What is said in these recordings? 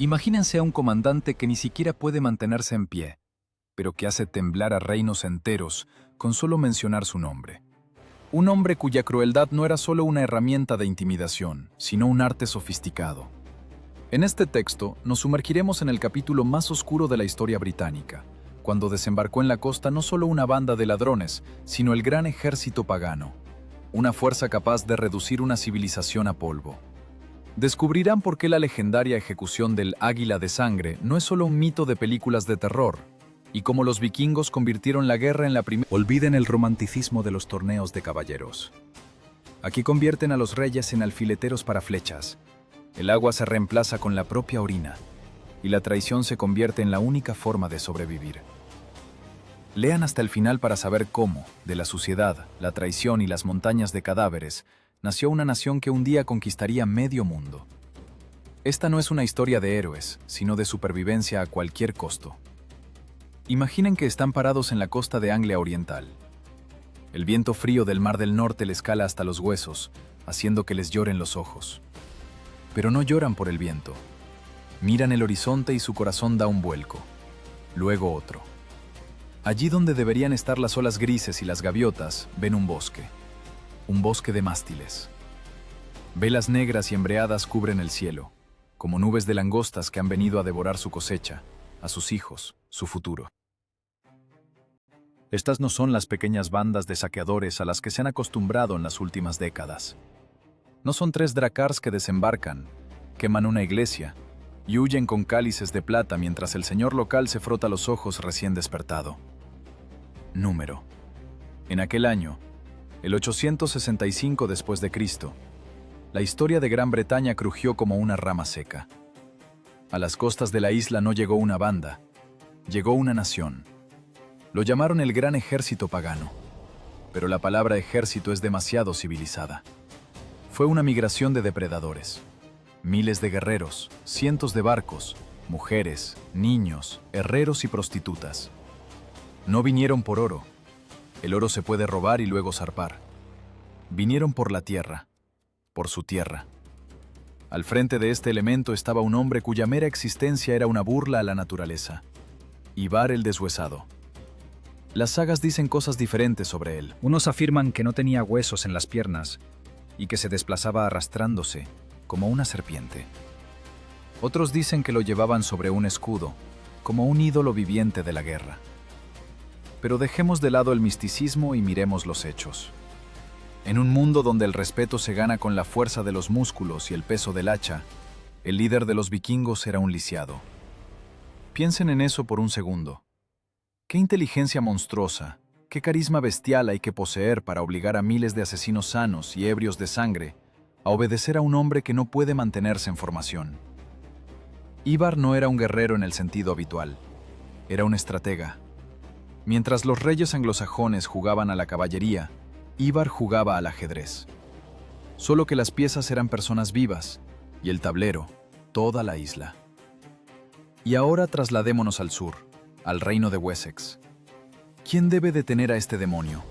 Imagínense a un comandante que ni siquiera puede mantenerse en pie, pero que hace temblar a reinos enteros con solo mencionar su nombre. Un hombre cuya crueldad no era solo una herramienta de intimidación, sino un arte sofisticado. En este texto nos sumergiremos en el capítulo más oscuro de la historia británica, cuando desembarcó en la costa no solo una banda de ladrones, sino el gran ejército pagano, una fuerza capaz de reducir una civilización a polvo. Descubrirán por qué la legendaria ejecución del Águila de Sangre no es solo un mito de películas de terror, y cómo los vikingos convirtieron la guerra en la primera... Olviden el romanticismo de los torneos de caballeros. Aquí convierten a los reyes en alfileteros para flechas. El agua se reemplaza con la propia orina, y la traición se convierte en la única forma de sobrevivir. Lean hasta el final para saber cómo, de la suciedad, la traición y las montañas de cadáveres, nació una nación que un día conquistaría medio mundo. Esta no es una historia de héroes, sino de supervivencia a cualquier costo. Imaginen que están parados en la costa de Anglia Oriental. El viento frío del Mar del Norte les cala hasta los huesos, haciendo que les lloren los ojos. Pero no lloran por el viento. Miran el horizonte y su corazón da un vuelco. Luego otro. Allí donde deberían estar las olas grises y las gaviotas, ven un bosque. Un bosque de mástiles. Velas negras y embreadas cubren el cielo, como nubes de langostas que han venido a devorar su cosecha, a sus hijos, su futuro. Estas no son las pequeñas bandas de saqueadores a las que se han acostumbrado en las últimas décadas. No son 3 dracars que desembarcan, queman una iglesia y huyen con cálices de plata mientras el señor local se frota los ojos recién despertado. Número. En aquel año, el 865 después de Cristo, la historia de Gran Bretaña crujió como una rama seca. A las costas de la isla no llegó una banda, llegó una nación. Lo llamaron el Gran Ejército Pagano, pero la palabra ejército es demasiado civilizada. Fue una migración de depredadores. Miles de guerreros, cientos de barcos, mujeres, niños, herreros y prostitutas. No vinieron por oro. El oro se puede robar y luego zarpar. Vinieron por la tierra, por su tierra. Al frente de este elemento estaba un hombre cuya mera existencia era una burla a la naturaleza. Ivar el Deshuesado. Las sagas dicen cosas diferentes sobre él. Unos afirman que no tenía huesos en las piernas y que se desplazaba arrastrándose, como una serpiente. Otros dicen que lo llevaban sobre un escudo, como un ídolo viviente de la guerra. Pero dejemos de lado el misticismo y miremos los hechos. En un mundo donde el respeto se gana con la fuerza de los músculos y el peso del hacha, el líder de los vikingos era un lisiado. Piensen en eso por un segundo. ¿Qué inteligencia monstruosa, qué carisma bestial hay que poseer para obligar a miles de asesinos sanos y ebrios de sangre a obedecer a un hombre que no puede mantenerse en formación? Ivar no era un guerrero en el sentido habitual, era un estratega. Mientras los reyes anglosajones jugaban a la caballería, Ivar jugaba al ajedrez. Solo que las piezas eran personas vivas, y el tablero, toda la isla. Y ahora trasladémonos al sur, al reino de Wessex. ¿Quién debe detener a este demonio?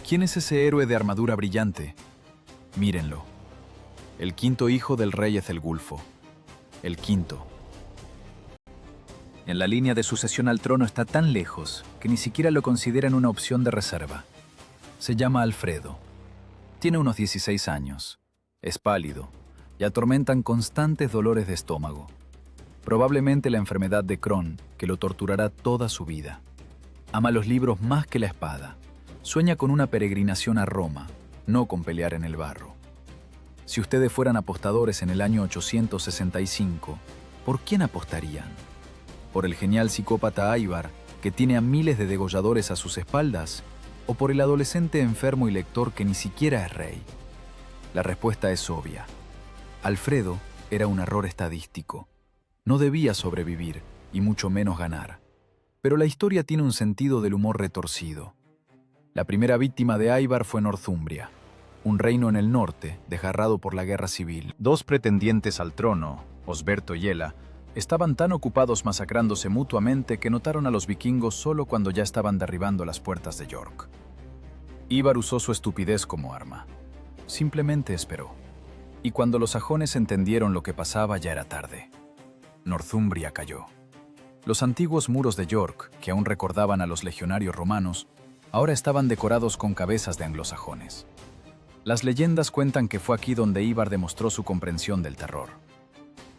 ¿Quién es ese héroe de armadura brillante? Mírenlo. El 5º hijo del rey Ethelgulfo. El 5º. En la línea de sucesión al trono está tan lejos que ni siquiera lo consideran una opción de reserva. Se llama Alfredo. Tiene unos 16 años. Es pálido y atormentan constantes dolores de estómago. Probablemente la enfermedad de Crohn, que lo torturará toda su vida. Ama los libros más que la espada. Sueña con una peregrinación a Roma, no con pelear en el barro. Si ustedes fueran apostadores en el año 865, ¿por quién apostarían? ¿Por el genial psicópata Ivar, que tiene a miles de degolladores a sus espaldas? ¿O por el adolescente enfermo y lector que ni siquiera es rey? La respuesta es obvia. Alfredo era un error estadístico. No debía sobrevivir, y mucho menos ganar. Pero la historia tiene un sentido del humor retorcido. La primera víctima de Ivar fue Northumbria, un reino en el norte, desgarrado por la guerra civil. 2 pretendientes al trono, Osberto y Ela, estaban tan ocupados masacrándose mutuamente que notaron a los vikingos solo cuando ya estaban derribando las puertas de York. Ivar usó su estupidez como arma. Simplemente esperó. Y cuando los sajones entendieron lo que pasaba ya era tarde. Northumbria cayó. Los antiguos muros de York, que aún recordaban a los legionarios romanos, ahora estaban decorados con cabezas de anglosajones. Las leyendas cuentan que fue aquí donde Ivar demostró su comprensión del terror.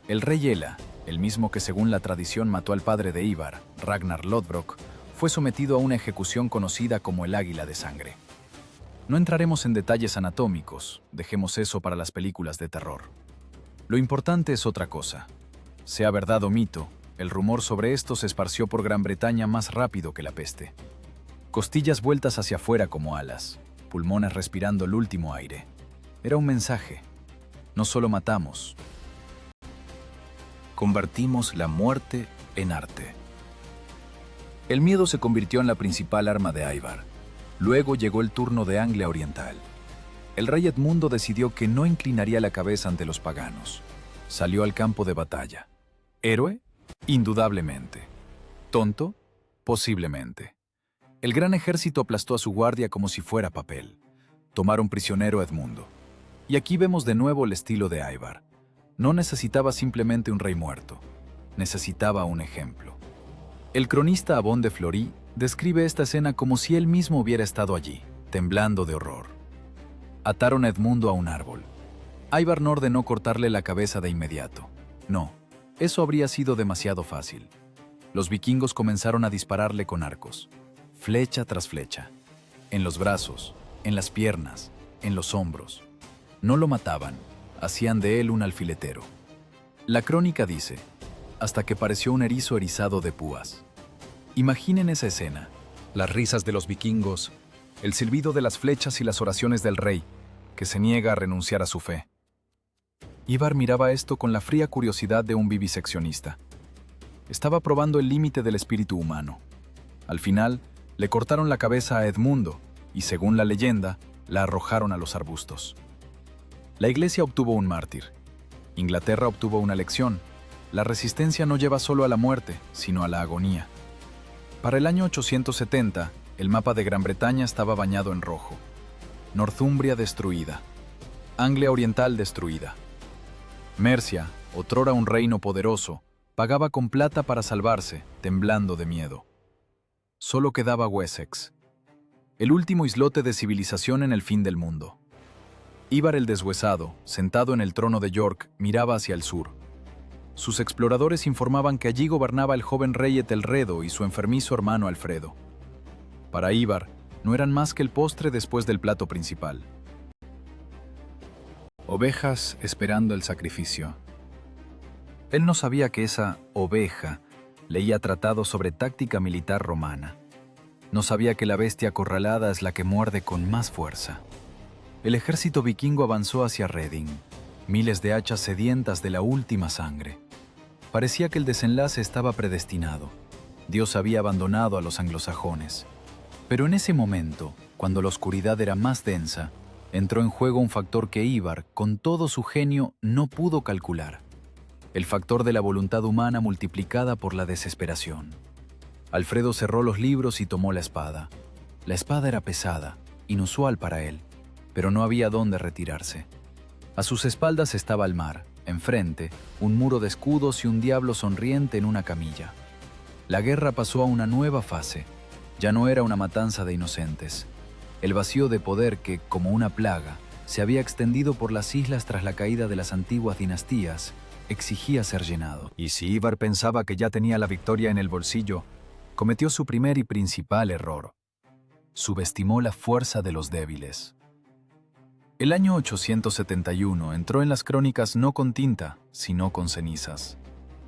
El rey Ela, el mismo que según la tradición mató al padre de Ivar, Ragnar Lodbrok, fue sometido a una ejecución conocida como el Águila de Sangre. No entraremos en detalles anatómicos, dejemos eso para las películas de terror. Lo importante es otra cosa. Sea verdad o mito, el rumor sobre esto se esparció por Gran Bretaña más rápido que la peste. Costillas vueltas hacia afuera como alas, pulmones respirando el último aire. Era un mensaje. No solo matamos, convertimos la muerte en arte. El miedo se convirtió en la principal arma de Ivar. Luego llegó el turno de Anglia Oriental. El rey Edmundo decidió que no inclinaría la cabeza ante los paganos. Salió al campo de batalla. ¿Héroe? Indudablemente. ¿Tonto? Posiblemente. El gran ejército aplastó a su guardia como si fuera papel. Tomaron prisionero a Edmundo. Y aquí vemos de nuevo el estilo de Ivar. No necesitaba simplemente un rey muerto. Necesitaba un ejemplo. El cronista Abón de Flory describe esta escena como si él mismo hubiera estado allí, temblando de horror. Ataron a Edmundo a un árbol. Ivar no ordenó cortarle la cabeza de inmediato. No, eso habría sido demasiado fácil. Los vikingos comenzaron a dispararle con arcos, flecha tras flecha, en los brazos, en las piernas, en los hombros. No lo mataban, hacían de él un alfiletero. La crónica dice, hasta que pareció un erizo erizado de púas. Imaginen esa escena. Las risas de los vikingos, el silbido de las flechas y las oraciones del rey, que se niega a renunciar a su fe. Ivar miraba esto con la fría curiosidad de un viviseccionista. Estaba probando el límite del espíritu humano. Al final, le cortaron la cabeza a Edmundo y, según la leyenda, la arrojaron a los arbustos. La iglesia obtuvo un mártir. Inglaterra obtuvo una lección. La resistencia no lleva solo a la muerte, sino a la agonía. Para el año 870, el mapa de Gran Bretaña estaba bañado en rojo. Northumbria destruida. Anglia Oriental destruida. Mercia, otrora un reino poderoso, pagaba con plata para salvarse, temblando de miedo. Solo quedaba Wessex, el último islote de civilización en el fin del mundo. Ivar el Deshuesado, sentado en el trono de York, miraba hacia el sur. Sus exploradores informaban que allí gobernaba el joven rey Etelredo y su enfermizo hermano Alfredo. Para Ivar, no eran más que el postre después del plato principal. Ovejas esperando el sacrificio. Él no sabía que esa oveja leía tratados sobre táctica militar romana. No sabía que la bestia acorralada es la que muerde con más fuerza. El ejército vikingo avanzó hacia Reading, miles de hachas sedientas de la última sangre. Parecía que el desenlace estaba predestinado. Dios había abandonado a los anglosajones. Pero en ese momento, cuando la oscuridad era más densa, entró en juego un factor que Ivar, con todo su genio, no pudo calcular. El factor de la voluntad humana multiplicada por la desesperación. Alfredo cerró los libros y tomó la espada. La espada era pesada, inusual para él, pero no había dónde retirarse. A sus espaldas estaba el mar, enfrente, un muro de escudos y un diablo sonriente en una camilla. La guerra pasó a una nueva fase. Ya no era una matanza de inocentes. El vacío de poder que, como una plaga, se había extendido por las islas tras la caída de las antiguas dinastías, exigía ser llenado. Y si Ivar pensaba que ya tenía la victoria en el bolsillo, cometió su primer y principal error. Subestimó la fuerza de los débiles. El año 871 entró en las crónicas no con tinta, sino con cenizas.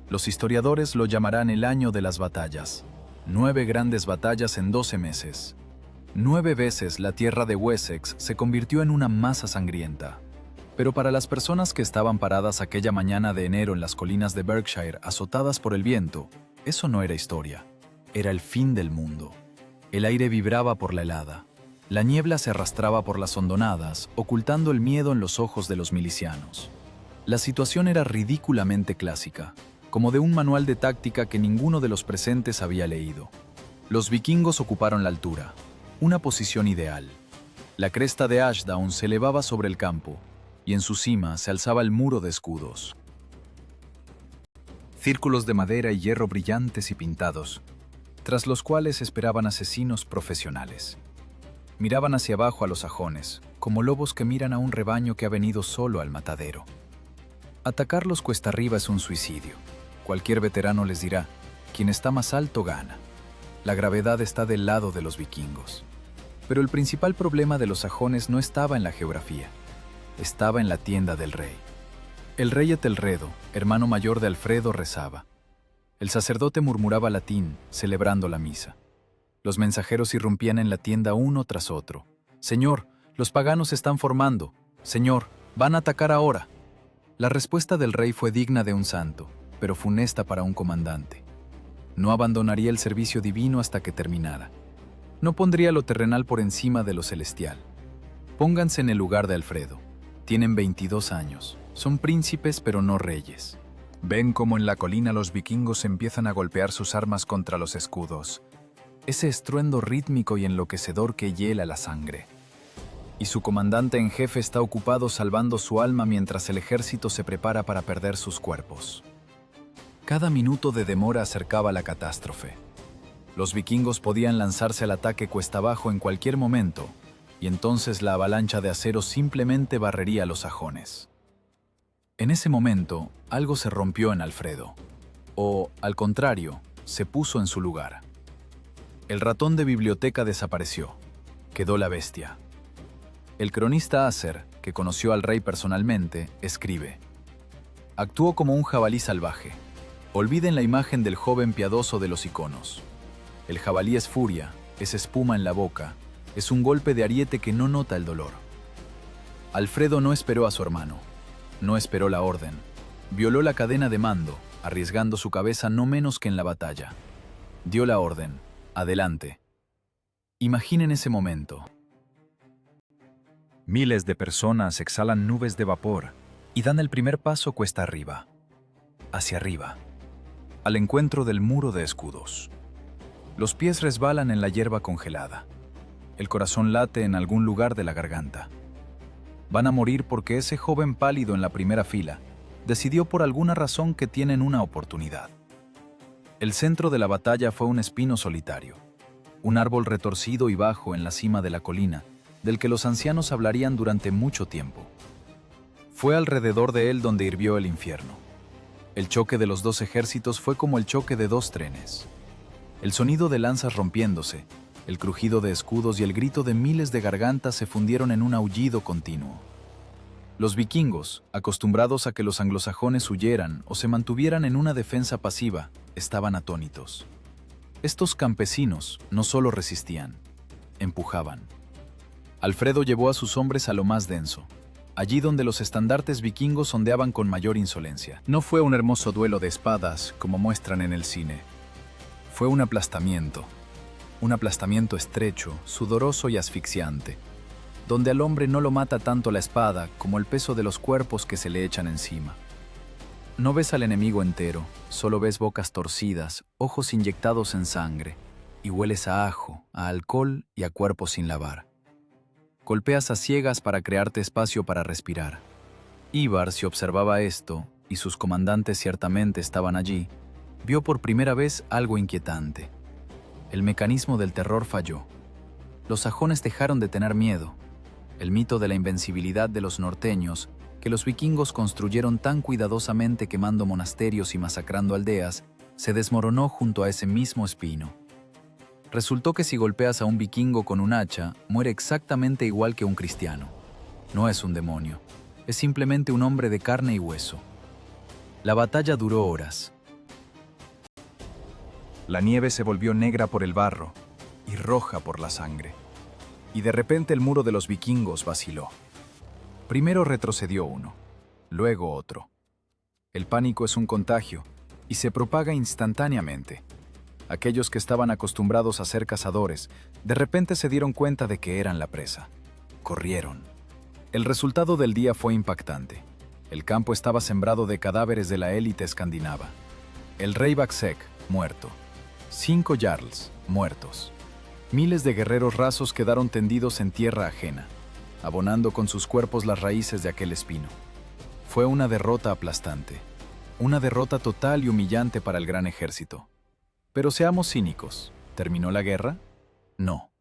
Los historiadores lo llamarán el año de las batallas. 9 grandes batallas en 12 meses. 9 veces la tierra de Wessex se convirtió en una masa sangrienta. Pero para las personas que estaban paradas aquella mañana de enero en las colinas de Berkshire azotadas por el viento, eso no era historia. Era el fin del mundo. El aire vibraba por la helada. La niebla se arrastraba por las hondonadas, ocultando el miedo en los ojos de los milicianos. La situación era ridículamente clásica, como de un manual de táctica que ninguno de los presentes había leído. Los vikingos ocuparon la altura, una posición ideal. La cresta de Ashdown se elevaba sobre el campo, y en su cima se alzaba el muro de escudos. círculos de madera y hierro brillantes y pintados, tras los cuales esperaban asesinos profesionales. Miraban hacia abajo a los sajones, como lobos que miran a un rebaño que ha venido solo al matadero. Atacarlos cuesta arriba es un suicidio. Cualquier veterano les dirá, quien está más alto gana. La gravedad está del lado de los vikingos. Pero el principal problema de los sajones no estaba en la geografía, estaba en la tienda del rey. El rey Etelredo, hermano mayor de Alfredo, rezaba. El sacerdote murmuraba latín, celebrando la misa. Los mensajeros irrumpían en la tienda uno tras otro. «Señor, los paganos se están formando. Señor, van a atacar ahora». La respuesta del rey fue digna de un santo, pero funesta para un comandante. No abandonaría el servicio divino hasta que terminara. No pondría lo terrenal por encima de lo celestial. Pónganse en el lugar de Alfredo. Tienen 22 años. Son príncipes pero no reyes. Ven cómo en la colina los vikingos empiezan a golpear sus armas contra los escudos. Ese estruendo rítmico y enloquecedor que hiela la sangre. Y su comandante en jefe está ocupado salvando su alma mientras el ejército se prepara para perder sus cuerpos. Cada minuto de demora acercaba la catástrofe. Los vikingos podían lanzarse al ataque cuesta abajo en cualquier momento, y entonces la avalancha de acero simplemente barrería a los sajones. En ese momento, algo se rompió en Alfredo, o, al contrario, se puso en su lugar. El ratón de biblioteca desapareció. Quedó la bestia. El cronista Acer, que conoció al rey personalmente, escribe: «Actuó como un jabalí salvaje. Olviden la imagen del joven piadoso de los iconos. El jabalí es furia, es espuma en la boca, es un golpe de ariete que no nota el dolor». Alfredo no esperó a su hermano, no esperó la orden, violó la cadena de mando, arriesgando su cabeza no menos que en la batalla. Dio la orden: «Adelante». Imaginen ese momento. Miles de personas exhalan nubes de vapor y dan el primer paso cuesta arriba, hacia arriba, al encuentro del muro de escudos. Los pies resbalan en la hierba congelada. El corazón late en algún lugar de la garganta. Van a morir porque ese joven pálido en la primera fila decidió por alguna razón que tienen una oportunidad. El centro de la batalla fue un espino solitario, un árbol retorcido y bajo en la cima de la colina, del que los ancianos hablarían durante mucho tiempo. Fue alrededor de él donde hirvió el infierno. El choque de los dos ejércitos fue como el choque de dos trenes. El sonido de lanzas rompiéndose, el crujido de escudos y el grito de miles de gargantas se fundieron en un aullido continuo. Los vikingos, acostumbrados a que los anglosajones huyeran o se mantuvieran en una defensa pasiva, estaban atónitos. Estos campesinos no solo resistían, empujaban. Alfredo llevó a sus hombres a lo más denso, allí donde los estandartes vikingos ondeaban con mayor insolencia. No fue un hermoso duelo de espadas, como muestran en el cine. Fue un aplastamiento estrecho, sudoroso y asfixiante, donde al hombre no lo mata tanto la espada como el peso de los cuerpos que se le echan encima. No ves al enemigo entero, solo ves bocas torcidas, ojos inyectados en sangre, y hueles a ajo, a alcohol y a cuerpos sin lavar. Golpeas a ciegas para crearte espacio para respirar. Ivar, si observaba esto, y sus comandantes ciertamente estaban allí, vio por primera vez algo inquietante. El mecanismo del terror falló. Los sajones dejaron de tener miedo. El mito de la invencibilidad de los norteños, que los vikingos construyeron tan cuidadosamente quemando monasterios y masacrando aldeas, se desmoronó junto a ese mismo espino. Resultó que si golpeas a un vikingo con un hacha, muere exactamente igual que un cristiano. No es un demonio, es simplemente un hombre de carne y hueso. La batalla duró horas. La nieve se volvió negra por el barro y roja por la sangre. Y de repente el muro de los vikingos vaciló. Primero retrocedió uno, luego otro. El pánico es un contagio y se propaga instantáneamente. Aquellos que estaban acostumbrados a ser cazadores, de repente se dieron cuenta de que eran la presa. Corrieron. El resultado del día fue impactante. El campo estaba sembrado de cadáveres de la élite escandinava. El rey Vaxek, muerto. 5 jarls, muertos. Miles de guerreros rasos quedaron tendidos en tierra ajena, abonando con sus cuerpos las raíces de aquel espino. Fue una derrota aplastante. Una derrota total y humillante para el gran ejército. Pero seamos cínicos, ¿terminó la guerra? No.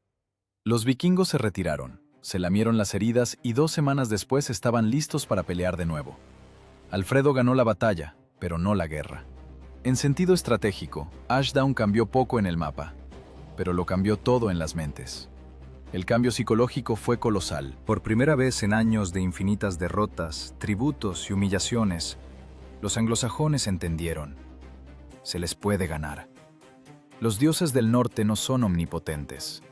Los vikingos se retiraron, se lamieron las heridas y 2 semanas después estaban listos para pelear de nuevo. Alfredo ganó la batalla, pero no la guerra. En sentido estratégico, Ashdown cambió poco en el mapa, pero lo cambió todo en las mentes. El cambio psicológico fue colosal. Por primera vez en años de infinitas derrotas, tributos y humillaciones, los anglosajones entendieron: se les puede ganar. Los dioses del norte no son omnipotentes.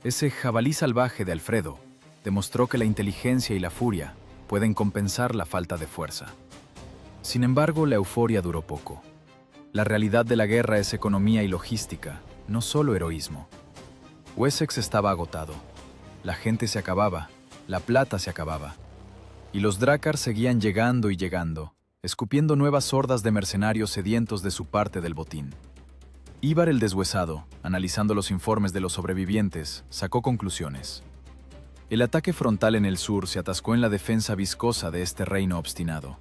Ese jabalí salvaje de Alfredo demostró que la inteligencia y la furia pueden compensar la falta de fuerza. Sin embargo, la euforia duró poco. La realidad de la guerra es economía y logística, no solo heroísmo. Wessex estaba agotado. La gente se acababa, la plata se acababa. Y los Drakkar seguían llegando y llegando, escupiendo nuevas hordas de mercenarios sedientos de su parte del botín. Ivar el Deshuesado, analizando los informes de los sobrevivientes, sacó conclusiones. El ataque frontal en el sur se atascó en la defensa viscosa de este reino obstinado.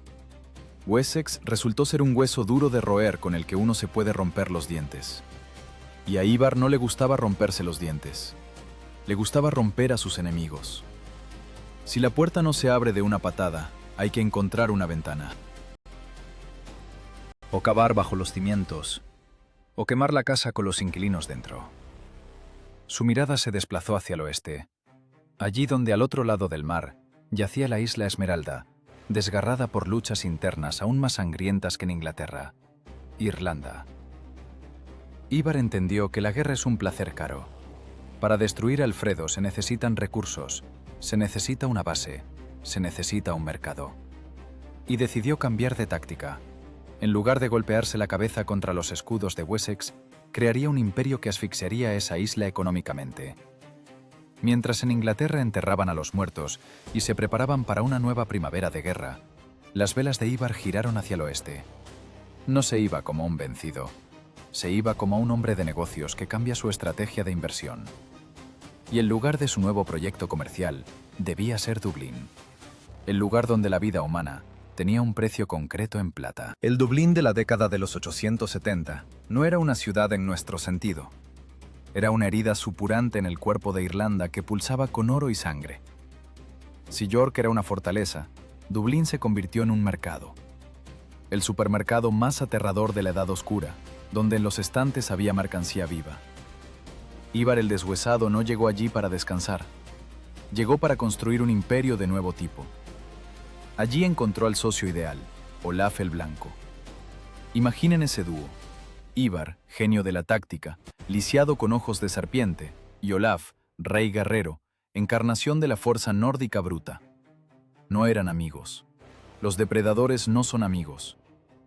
Wessex resultó ser un hueso duro de roer con el que uno se puede romper los dientes. Y a Ivar no le gustaba romperse los dientes. Le gustaba romper a sus enemigos. Si la puerta no se abre de una patada, hay que encontrar una ventana. O cavar bajo los cimientos, o quemar la casa con los inquilinos dentro. Su mirada se desplazó hacia el oeste, allí donde al otro lado del mar yacía la isla Esmeralda, desgarrada por luchas internas aún más sangrientas que en Inglaterra, Irlanda. Ivar entendió que la guerra es un placer caro. Para destruir a Alfredo se necesitan recursos, se necesita una base, se necesita un mercado. Y decidió cambiar de táctica. En lugar de golpearse la cabeza contra los escudos de Wessex, crearía un imperio que asfixiaría a esa isla económicamente. Mientras en Inglaterra enterraban a los muertos y se preparaban para una nueva primavera de guerra, las velas de Ivar giraron hacia el oeste. No se iba como un vencido, se iba como un hombre de negocios que cambia su estrategia de inversión. Y el lugar de su nuevo proyecto comercial debía ser Dublín, el lugar donde la vida humana tenía un precio concreto en plata. El Dublín de la década de los 870 no era una ciudad en nuestro sentido. Era una herida supurante en el cuerpo de Irlanda que pulsaba con oro y sangre. Si York era una fortaleza, Dublín se convirtió en un mercado. El supermercado más aterrador de la Edad Oscura, donde en los estantes había mercancía viva. Ivar el Deshuesado no llegó allí para descansar. Llegó para construir un imperio de nuevo tipo. Allí encontró al socio ideal, Olaf el Blanco. Imaginen ese dúo: Ivar, genio de la táctica, lisiado con ojos de serpiente, y Olaf, rey guerrero, encarnación de la fuerza nórdica bruta. No eran amigos. Los depredadores no son amigos.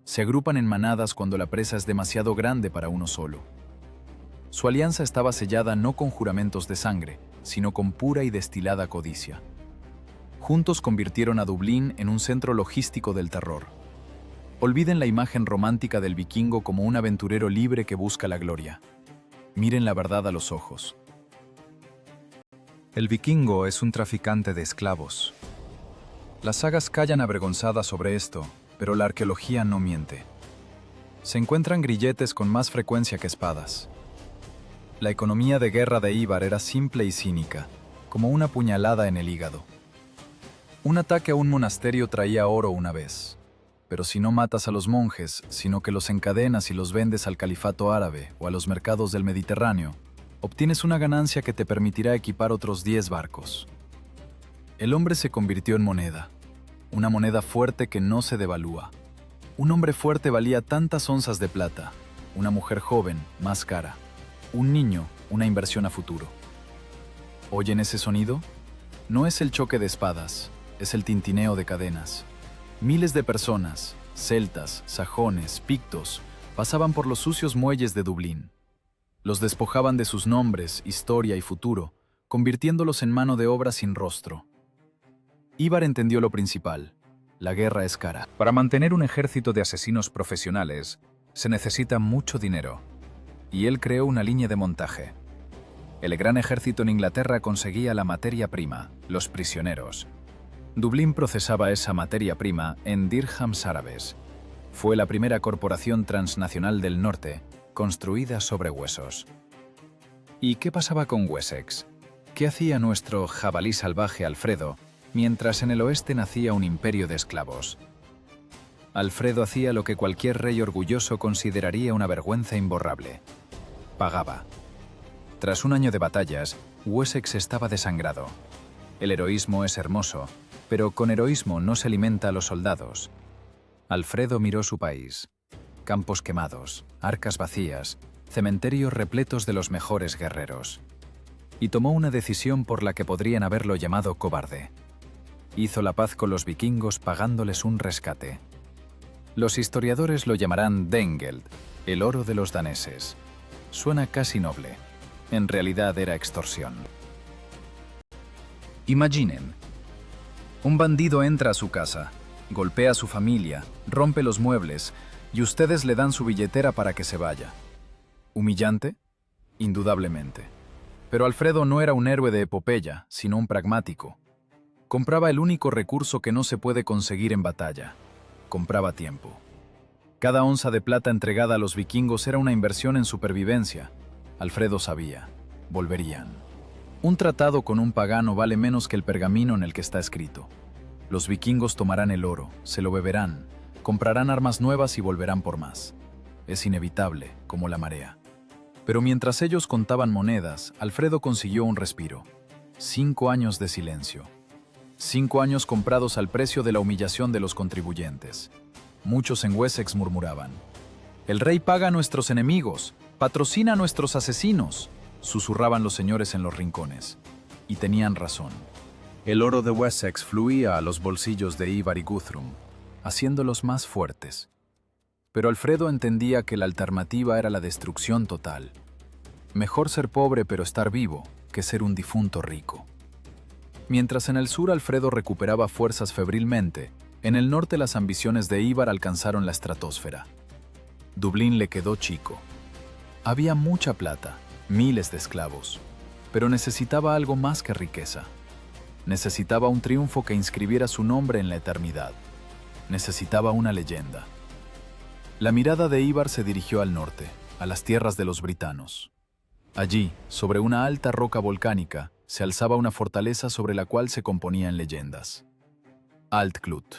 Se agrupan en manadas cuando la presa es demasiado grande para uno solo. Su alianza estaba sellada no con juramentos de sangre, sino con pura y destilada codicia. Juntos convirtieron a Dublín en un centro logístico del terror. Olviden la imagen romántica del vikingo como un aventurero libre que busca la gloria. Miren la verdad a los ojos. El vikingo es un traficante de esclavos. Las sagas callan avergonzadas sobre esto, pero la arqueología no miente. Se encuentran grilletes con más frecuencia que espadas. La economía de guerra de Ivar era simple y cínica, como una puñalada en el hígado. Un ataque a un monasterio traía oro una vez, pero si no matas a los monjes, sino que los encadenas y los vendes al califato árabe o a los mercados del Mediterráneo, obtienes una ganancia que te permitirá equipar otros 10 barcos. El hombre se convirtió en moneda, una moneda fuerte que no se devalúa. Un hombre fuerte valía tantas onzas de plata, una mujer joven, más cara, un niño, una inversión a futuro. ¿Oyen ese sonido? No es el choque de espadas, es el tintineo de cadenas. Miles de personas, celtas, sajones, pictos, pasaban por los sucios muelles de Dublín. Los despojaban de sus nombres, historia y futuro, convirtiéndolos en mano de obra sin rostro. Ivar entendió lo principal: la guerra es cara. Para mantener un ejército de asesinos profesionales, se necesita mucho dinero. Y él creó una línea de montaje. El gran ejército en Inglaterra conseguía la materia prima, los prisioneros. Dublín procesaba esa materia prima en dirhams árabes. Fue la primera corporación transnacional del norte, construida sobre huesos. ¿Y qué pasaba con Wessex? ¿Qué hacía nuestro jabalí salvaje Alfredo, mientras en el oeste nacía un imperio de esclavos? Alfredo hacía lo que cualquier rey orgulloso consideraría una vergüenza imborrable. Pagaba. Tras un año de batallas, Wessex estaba desangrado. El heroísmo es hermoso, pero con heroísmo no se alimenta a los soldados. Alfredo miró su país. Campos quemados, arcas vacías, cementerios repletos de los mejores guerreros. Y tomó una decisión por la que podrían haberlo llamado cobarde. Hizo la paz con los vikingos pagándoles un rescate. Los historiadores lo llamarán Dengeld, el oro de los daneses. Suena casi noble. En realidad era extorsión. Imaginen. Un bandido entra a su casa, golpea a su familia, rompe los muebles y ustedes le dan su billetera para que se vaya. ¿Humillante? Indudablemente. Pero Alfredo no era un héroe de epopeya, sino un pragmático. Compraba el único recurso que no se puede conseguir en batalla. Compraba tiempo. Cada onza de plata entregada a los vikingos era una inversión en supervivencia. Alfredo sabía. Volverían. Un tratado con un pagano vale menos que el pergamino en el que está escrito. Los vikingos tomarán el oro, se lo beberán, comprarán armas nuevas y volverán por más. Es inevitable, como la marea. Pero mientras ellos contaban monedas, Alfredo consiguió un respiro. 5 años de silencio. 5 años comprados al precio de la humillación de los contribuyentes. Muchos en Wessex murmuraban: «El rey paga a nuestros enemigos, patrocina a nuestros asesinos», susurraban los señores en los rincones. Y tenían razón. El oro de Wessex fluía a los bolsillos de Ivar y Guthrum, haciéndolos más fuertes. Pero Alfredo entendía que la alternativa era la destrucción total. Mejor ser pobre pero estar vivo que ser un difunto rico. Mientras en el sur Alfredo recuperaba fuerzas febrilmente, en el norte las ambiciones de Ivar alcanzaron la estratosfera. Dublín le quedó chico. Había mucha plata, miles de esclavos, pero necesitaba algo más que riqueza. Necesitaba un triunfo que inscribiera su nombre en la eternidad. Necesitaba una leyenda. La mirada de Ivar se dirigió al norte, a las tierras de los britanos. Allí, sobre una alta roca volcánica, se alzaba una fortaleza sobre la cual se componían leyendas. Altklut.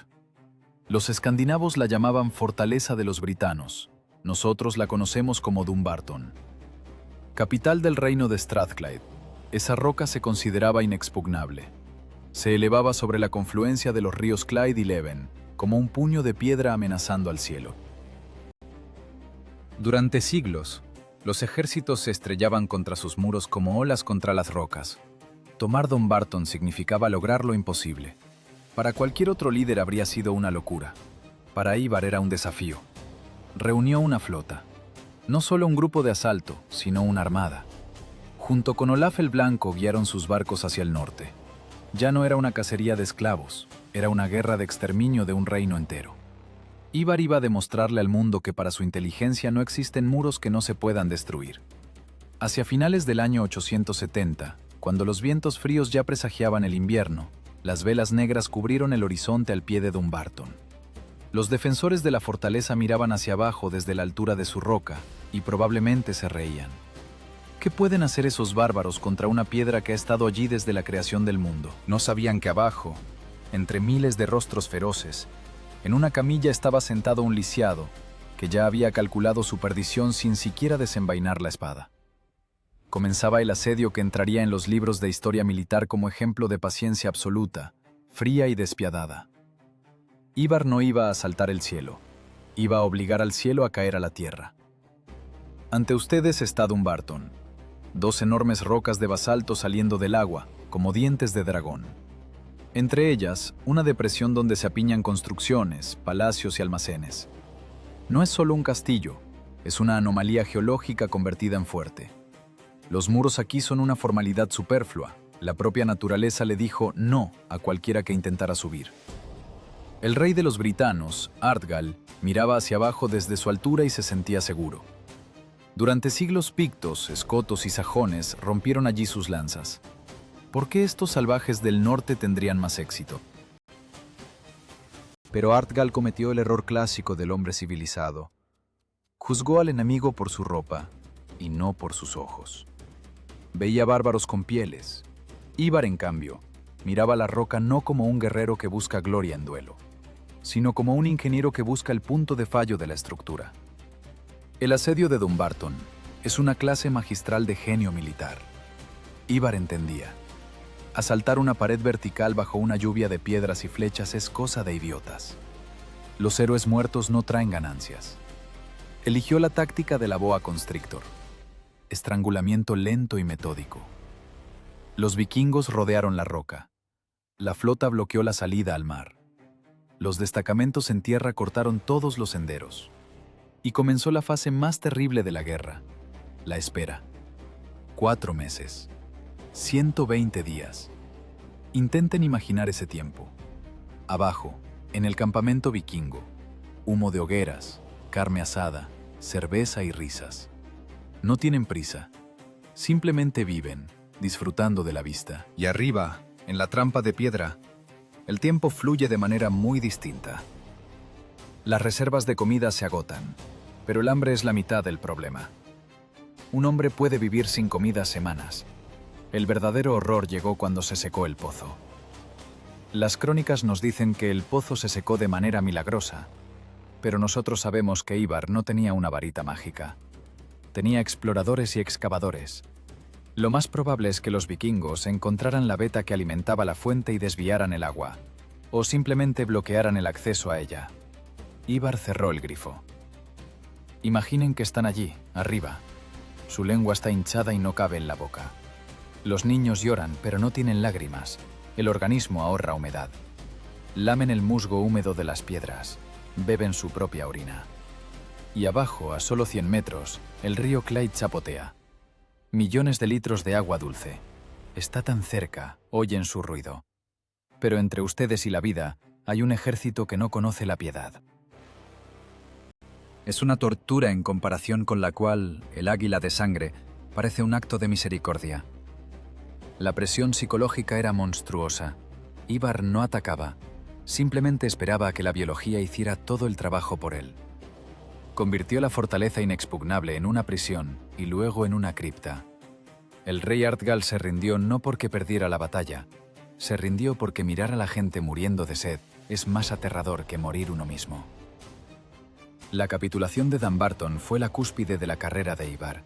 Los escandinavos la llamaban Fortaleza de los Britanos. Nosotros la conocemos como Dumbarton. Capital del reino de Strathclyde, esa roca se consideraba inexpugnable. Se elevaba sobre la confluencia de los ríos Clyde y Leven, como un puño de piedra amenazando al cielo. Durante siglos, los ejércitos se estrellaban contra sus muros como olas contra las rocas. Tomar Dumbarton significaba lograr lo imposible. Para cualquier otro líder habría sido una locura. Para Ivar era un desafío. Reunió una flota. No solo un grupo de asalto, sino una armada. Junto con Olaf el Blanco guiaron sus barcos hacia el norte. Ya no era una cacería de esclavos, era una guerra de exterminio de un reino entero. Ivar iba a demostrarle al mundo que para su inteligencia no existen muros que no se puedan destruir. Hacia finales del año 870, cuando los vientos fríos ya presagiaban el invierno, las velas negras cubrieron el horizonte al pie de Dumbarton. Los defensores de la fortaleza miraban hacia abajo desde la altura de su roca y probablemente se reían. ¿Qué pueden hacer esos bárbaros contra una piedra que ha estado allí desde la creación del mundo? No sabían que abajo, entre miles de rostros feroces, en una camilla estaba sentado un lisiado que ya había calculado su perdición sin siquiera desenvainar la espada. Comenzaba el asedio que entraría en los libros de historia militar como ejemplo de paciencia absoluta, fría y despiadada. Ivar no iba a asaltar el cielo, iba a obligar al cielo a caer a la tierra. Ante ustedes está Dumbarton, 2 enormes rocas de basalto saliendo del agua, como dientes de dragón. Entre ellas, una depresión donde se apiñan construcciones, palacios y almacenes. No es solo un castillo, es una anomalía geológica convertida en fuerte. Los muros aquí son una formalidad superflua. La propia naturaleza le dijo no a cualquiera que intentara subir. El rey de los britanos, Ardgal, miraba hacia abajo desde su altura y se sentía seguro. Durante siglos pictos, escotos y sajones rompieron allí sus lanzas. ¿Por qué estos salvajes del norte tendrían más éxito? Pero Artgal cometió el error clásico del hombre civilizado. Juzgó al enemigo por su ropa y no por sus ojos. Veía bárbaros con pieles. Ivar, en cambio, miraba la roca no como un guerrero que busca gloria en duelo, sino como un ingeniero que busca el punto de fallo de la estructura. El asedio de Dumbarton es una clase magistral de genio militar. Ivar entendía. Asaltar una pared vertical bajo una lluvia de piedras y flechas es cosa de idiotas. Los héroes muertos no traen ganancias. Eligió la táctica de la boa constrictor. Estrangulamiento lento y metódico. Los vikingos rodearon la roca. La flota bloqueó la salida al mar. Los destacamentos en tierra cortaron todos los senderos. Y comenzó la fase más terrible de la guerra, la espera. 4 meses. 120 días. Intenten imaginar ese tiempo. Abajo, en el campamento vikingo, humo de hogueras, carne asada, cerveza y risas. No tienen prisa. Simplemente viven, disfrutando de la vista. Y arriba, en la trampa de piedra, el tiempo fluye de manera muy distinta. Las reservas de comida se agotan, pero el hambre es la mitad del problema. Un hombre puede vivir sin comida semanas. El verdadero horror llegó cuando se secó el pozo. Las crónicas nos dicen que el pozo se secó de manera milagrosa, pero nosotros sabemos que Ivar no tenía una varita mágica. Tenía exploradores y excavadores. Lo más probable es que los vikingos encontraran la veta que alimentaba la fuente y desviaran el agua, o simplemente bloquearan el acceso a ella. Ivar cerró el grifo. Imaginen que están allí, arriba. Su lengua está hinchada y no cabe en la boca. Los niños lloran, pero no tienen lágrimas. El organismo ahorra humedad. Lamen el musgo húmedo de las piedras. Beben su propia orina. Y abajo, a solo 100 metros, el río Clyde chapotea. Millones de litros de agua dulce. Está tan cerca, oyen su ruido. Pero entre ustedes y la vida, hay un ejército que no conoce la piedad. Es una tortura en comparación con la cual el águila de sangre parece un acto de misericordia. La presión psicológica era monstruosa. Ivar no atacaba, simplemente esperaba a que la biología hiciera todo el trabajo por él. Convirtió la fortaleza inexpugnable en una prisión y luego en una cripta. El rey Artgal se rindió no porque perdiera la batalla, se rindió porque mirar a la gente muriendo de sed es más aterrador que morir uno mismo. La capitulación de Dumbarton fue la cúspide de la carrera de Ivar.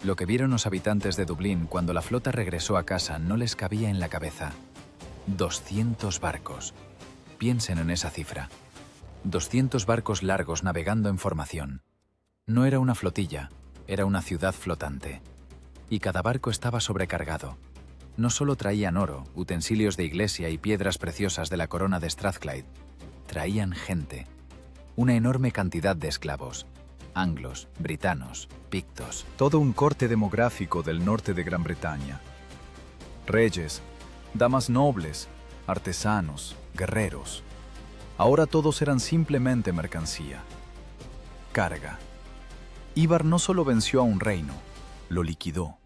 Lo que vieron los habitantes de Dublín cuando la flota regresó a casa no les cabía en la cabeza. 200 barcos. Piensen en esa cifra. 200 barcos largos navegando en formación. No era una flotilla, era una ciudad flotante. Y cada barco estaba sobrecargado. No solo traían oro, utensilios de iglesia y piedras preciosas de la corona de Strathclyde. Traían gente. Una enorme cantidad de esclavos. Anglos, britanos, pictos. Todo un corte demográfico del norte de Gran Bretaña. Reyes, damas nobles, artesanos, guerreros. Ahora todos eran simplemente mercancía. Carga. Ivar no solo venció a un reino, lo liquidó.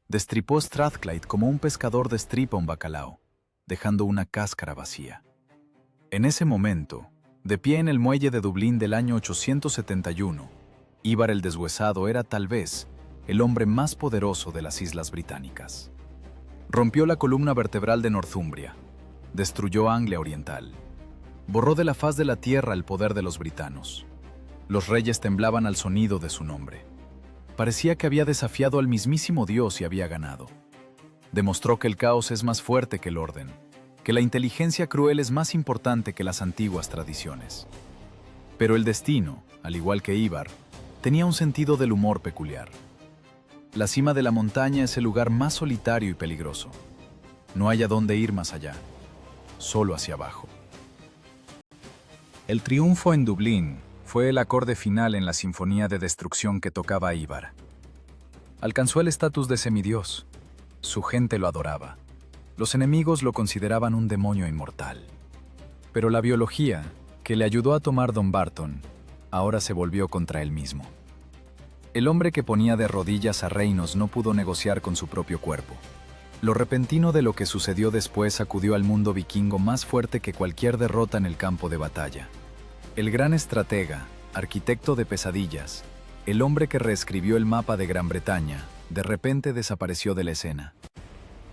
Destripó Strathclyde como un pescador destripa un bacalao, dejando una cáscara vacía. En ese momento, de pie en el muelle de Dublín del año 871, Ivar el Deshuesado era tal vez el hombre más poderoso de las Islas Británicas. Rompió la columna vertebral de Northumbria, destruyó Anglia Oriental, borró de la faz de la tierra el poder de los britanos. Los reyes temblaban al sonido de su nombre. Parecía que había desafiado al mismísimo Dios y había ganado. Demostró que el caos es más fuerte que el orden, que la inteligencia cruel es más importante que las antiguas tradiciones. Pero el destino, al igual que Ivar, tenía un sentido del humor peculiar. La cima de la montaña es el lugar más solitario y peligroso. No hay a dónde ir más allá, solo hacia abajo. El triunfo en Dublín fue el acorde final en la sinfonía de destrucción que tocaba Ivar. Alcanzó el estatus de semidios. Su gente lo adoraba. Los enemigos lo consideraban un demonio inmortal. Pero la biología, que le ayudó a tomar Dumbarton, ahora se volvió contra él mismo. El hombre que ponía de rodillas a reinos no pudo negociar con su propio cuerpo. Lo repentino de lo que sucedió después sacudió al mundo vikingo más fuerte que cualquier derrota en el campo de batalla. El gran estratega, arquitecto de pesadillas, el hombre que reescribió el mapa de Gran Bretaña, de repente desapareció de la escena.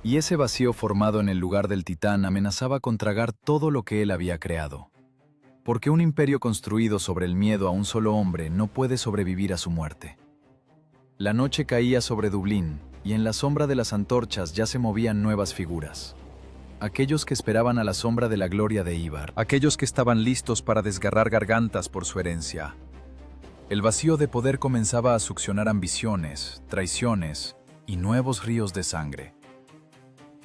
Y ese vacío formado en el lugar del titán amenazaba con tragar todo lo que él había creado. Porque un imperio construido sobre el miedo a un solo hombre no puede sobrevivir a su muerte. La noche caía sobre Dublín, y en la sombra de las antorchas ya se movían nuevas figuras. Aquellos que esperaban a la sombra de la gloria de Ivar. Aquellos que estaban listos para desgarrar gargantas por su herencia. El vacío de poder comenzaba a succionar ambiciones, traiciones y nuevos ríos de sangre.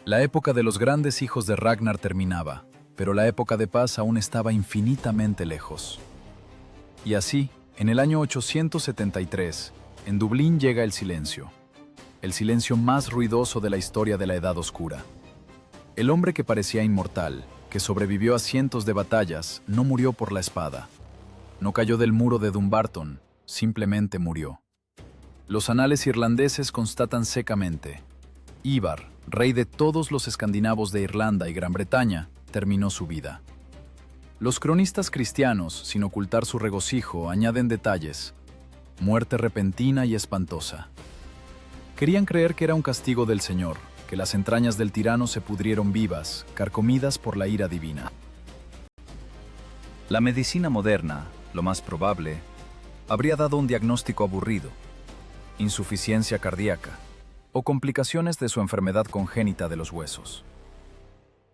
La época de los grandes hijos de Ragnar terminaba, pero la época de paz aún estaba infinitamente lejos. Y así, en el año 873, en Dublín llega el silencio más ruidoso de la historia de la Edad Oscura. El hombre que parecía inmortal, que sobrevivió a cientos de batallas, no murió por la espada. No cayó del muro de Dumbarton, simplemente murió. Los anales irlandeses constatan secamente: Ivar, rey de todos los escandinavos de Irlanda y Gran Bretaña, terminó su vida. Los cronistas cristianos, sin ocultar su regocijo, añaden detalles: muerte repentina y espantosa. Querían creer que era un castigo del Señor, que las entrañas del tirano se pudrieron vivas, carcomidas por la ira divina. La medicina moderna, lo más probable, habría dado un diagnóstico aburrido: insuficiencia cardíaca o complicaciones de su enfermedad congénita de los huesos.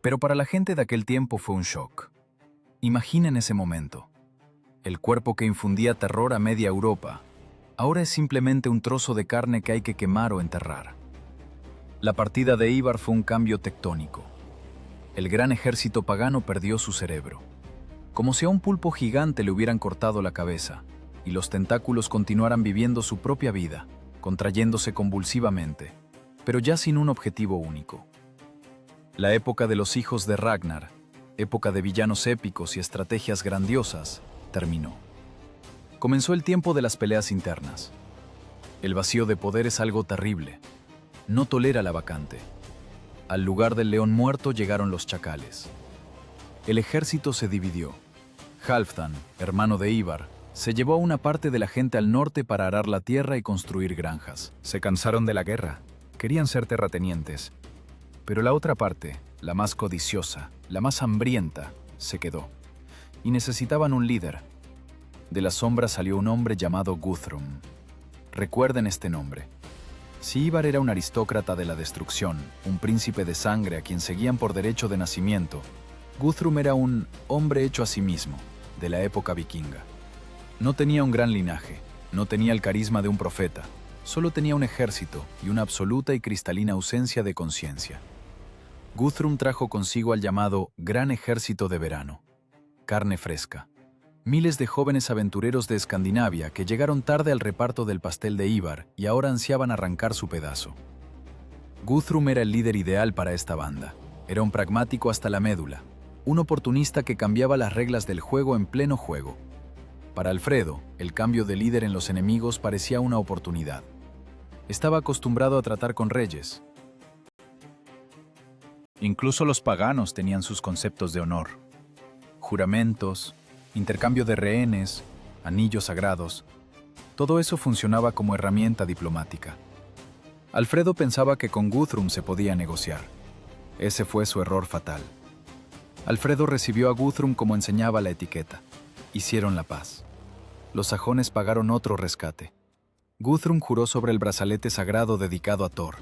Pero para la gente de aquel tiempo fue un shock. Imaginen ese momento. El cuerpo que infundía terror a media Europa, ahora es simplemente un trozo de carne que hay que quemar o enterrar. La partida de Ivar fue un cambio tectónico. El gran ejército pagano perdió su cerebro. Como si a un pulpo gigante le hubieran cortado la cabeza, y los tentáculos continuaran viviendo su propia vida, contrayéndose convulsivamente, pero ya sin un objetivo único. La época de los hijos de Ragnar, época de villanos épicos y estrategias grandiosas, terminó. Comenzó el tiempo de las peleas internas. El vacío de poder es algo terrible. No tolera la vacante. Al lugar del león muerto llegaron los chacales. El ejército se dividió. Halfdan, hermano de Ivar, se llevó a una parte de la gente al norte para arar la tierra y construir granjas. Se cansaron de la guerra. Querían ser terratenientes. Pero la otra parte, la más codiciosa, la más hambrienta, se quedó. Y necesitaban un líder. De la sombra salió un hombre llamado Guthrum. Recuerden este nombre. Si Ivar era un aristócrata de la destrucción, un príncipe de sangre a quien seguían por derecho de nacimiento, Guthrum era un hombre hecho a sí mismo, de la época vikinga. No tenía un gran linaje, no tenía el carisma de un profeta, solo tenía un ejército y una absoluta y cristalina ausencia de conciencia. Guthrum trajo consigo al llamado Gran Ejército de Verano. Carne fresca. Miles de jóvenes aventureros de Escandinavia que llegaron tarde al reparto del pastel de Ivar y ahora ansiaban arrancar su pedazo. Guthrum era el líder ideal para esta banda. Era un pragmático hasta la médula, un oportunista que cambiaba las reglas del juego en pleno juego. Para Alfredo, el cambio de líder en los enemigos parecía una oportunidad. Estaba acostumbrado a tratar con reyes. Incluso los paganos tenían sus conceptos de honor. Juramentos, intercambio de rehenes, anillos sagrados. Todo eso funcionaba como herramienta diplomática. Alfredo pensaba que con Guthrum se podía negociar. Ese fue su error fatal. Alfredo recibió a Guthrum como enseñaba la etiqueta. Hicieron la paz. Los sajones pagaron otro rescate. Guthrum juró sobre el brazalete sagrado dedicado a Thor,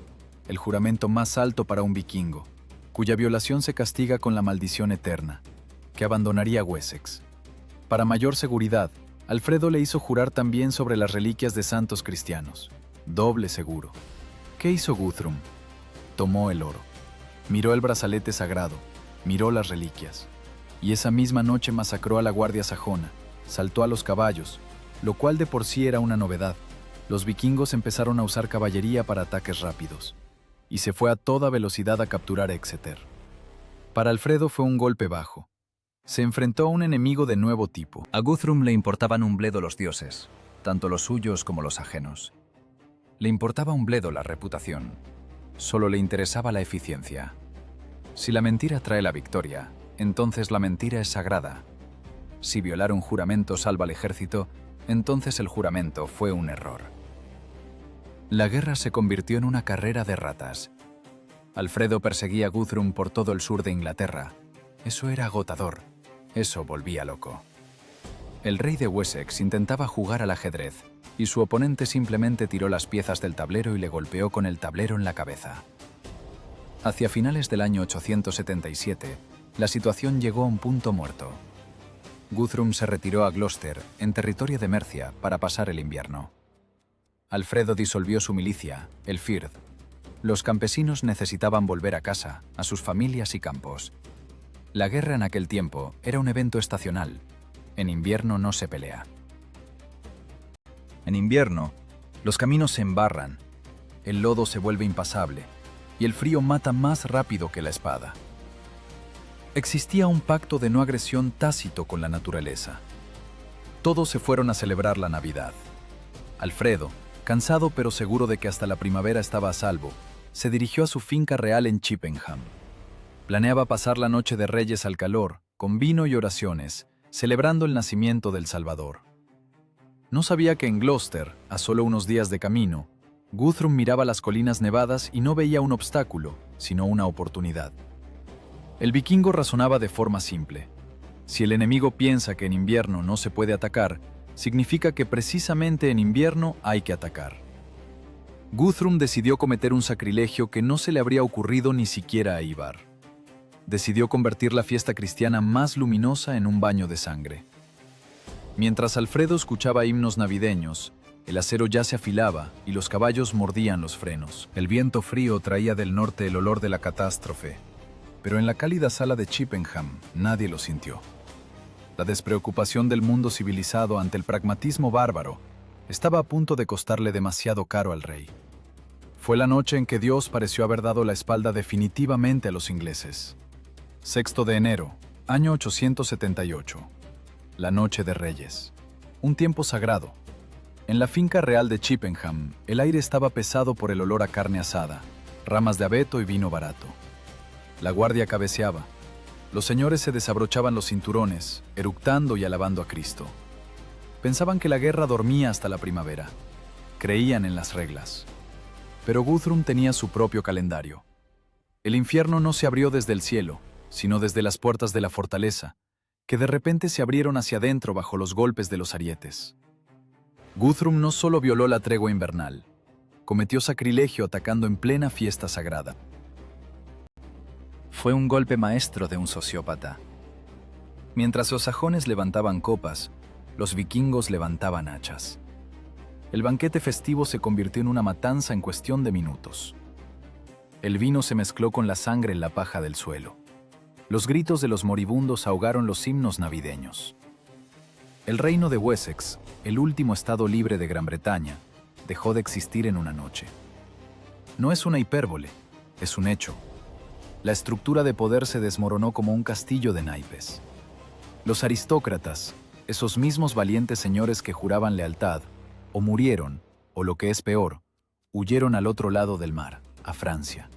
el juramento más alto para un vikingo, cuya violación se castiga con la maldición eterna, que abandonaría Wessex. Para mayor seguridad, Alfredo le hizo jurar también sobre las reliquias de santos cristianos. Doble seguro. ¿Qué hizo Guthrum? Tomó el oro. Miró el brazalete sagrado. Miró las reliquias. Y esa misma noche masacró a la guardia sajona. Saltó a los caballos, lo cual de por sí era una novedad. Los vikingos empezaron a usar caballería para ataques rápidos. Y se fue a toda velocidad a capturar Exeter. Para Alfredo fue un golpe bajo. Se enfrentó a un enemigo de nuevo tipo. A Guthrum le importaban un bledo los dioses, tanto los suyos como los ajenos. Le importaba un bledo la reputación. Solo le interesaba la eficiencia. Si la mentira trae la victoria, entonces la mentira es sagrada. Si violar un juramento salva al ejército, entonces el juramento fue un error. La guerra se convirtió en una carrera de ratas. Alfredo perseguía a Guthrum por todo el sur de Inglaterra. Eso era agotador. Eso volvía loco. El rey de Wessex intentaba jugar al ajedrez, y su oponente simplemente tiró las piezas del tablero y le golpeó con el tablero en la cabeza. Hacia finales del año 877, la situación llegó a un punto muerto. Guthrum se retiró a Gloucester, en territorio de Mercia, para pasar el invierno. Alfredo disolvió su milicia, el Firth. Los campesinos necesitaban volver a casa, a sus familias y campos. La guerra en aquel tiempo era un evento estacional. En invierno no se pelea. En invierno, los caminos se embarran, El lodo se vuelve impasable, y el frío mata más rápido que la espada. Existía un pacto de no agresión tácito con la naturaleza. Todos se fueron a celebrar la Navidad. Alfredo, cansado pero seguro de que hasta la primavera estaba a salvo, se dirigió a su finca real en Chippenham. Planeaba pasar la noche de Reyes al calor, con vino y oraciones, celebrando el nacimiento del Salvador. No sabía que en Gloucester, a solo unos días de camino, Guthrum miraba las colinas nevadas y no veía un obstáculo, sino una oportunidad. El vikingo razonaba de forma simple. Si el enemigo piensa que en invierno no se puede atacar, significa que precisamente en invierno hay que atacar. Guthrum decidió cometer un sacrilegio que no se le habría ocurrido ni siquiera a Ivar. Decidió convertir la fiesta cristiana más luminosa en un baño de sangre. Mientras Alfredo escuchaba himnos navideños, el acero ya se afilaba y los caballos mordían los frenos. El viento frío traía del norte el olor de la catástrofe, pero en la cálida sala de Chippenham nadie lo sintió. La despreocupación del mundo civilizado ante el pragmatismo bárbaro estaba a punto de costarle demasiado caro al rey. Fue la noche en que Dios pareció haber dado la espalda definitivamente a los ingleses. 6 de enero, año 878. La noche de Reyes. Un tiempo sagrado. En la finca real de Chippenham, el aire estaba pesado por el olor a carne asada, ramas de abeto y vino barato. La guardia cabeceaba. Los señores se desabrochaban los cinturones, eructando y alabando a Cristo. Pensaban que la guerra dormía hasta la primavera. Creían en las reglas. Pero Guthrum tenía su propio calendario. El infierno no se abrió desde el cielo, sino desde las puertas de la fortaleza, que de repente se abrieron hacia adentro bajo los golpes de los arietes. Guthrum no solo violó la tregua invernal, cometió sacrilegio atacando en plena fiesta sagrada. Fue un golpe maestro de un sociópata. Mientras los sajones levantaban copas, los vikingos levantaban hachas. El banquete festivo se convirtió en una matanza en cuestión de minutos. El vino se mezcló con la sangre en la paja del suelo. Los gritos de los moribundos ahogaron los himnos navideños. El reino de Wessex, el último estado libre de Gran Bretaña, dejó de existir en una noche. No es una hipérbole, es un hecho. La estructura de poder se desmoronó como un castillo de naipes. Los aristócratas, esos mismos valientes señores que juraban lealtad, o murieron, o lo que es peor, huyeron al otro lado del mar, a Francia.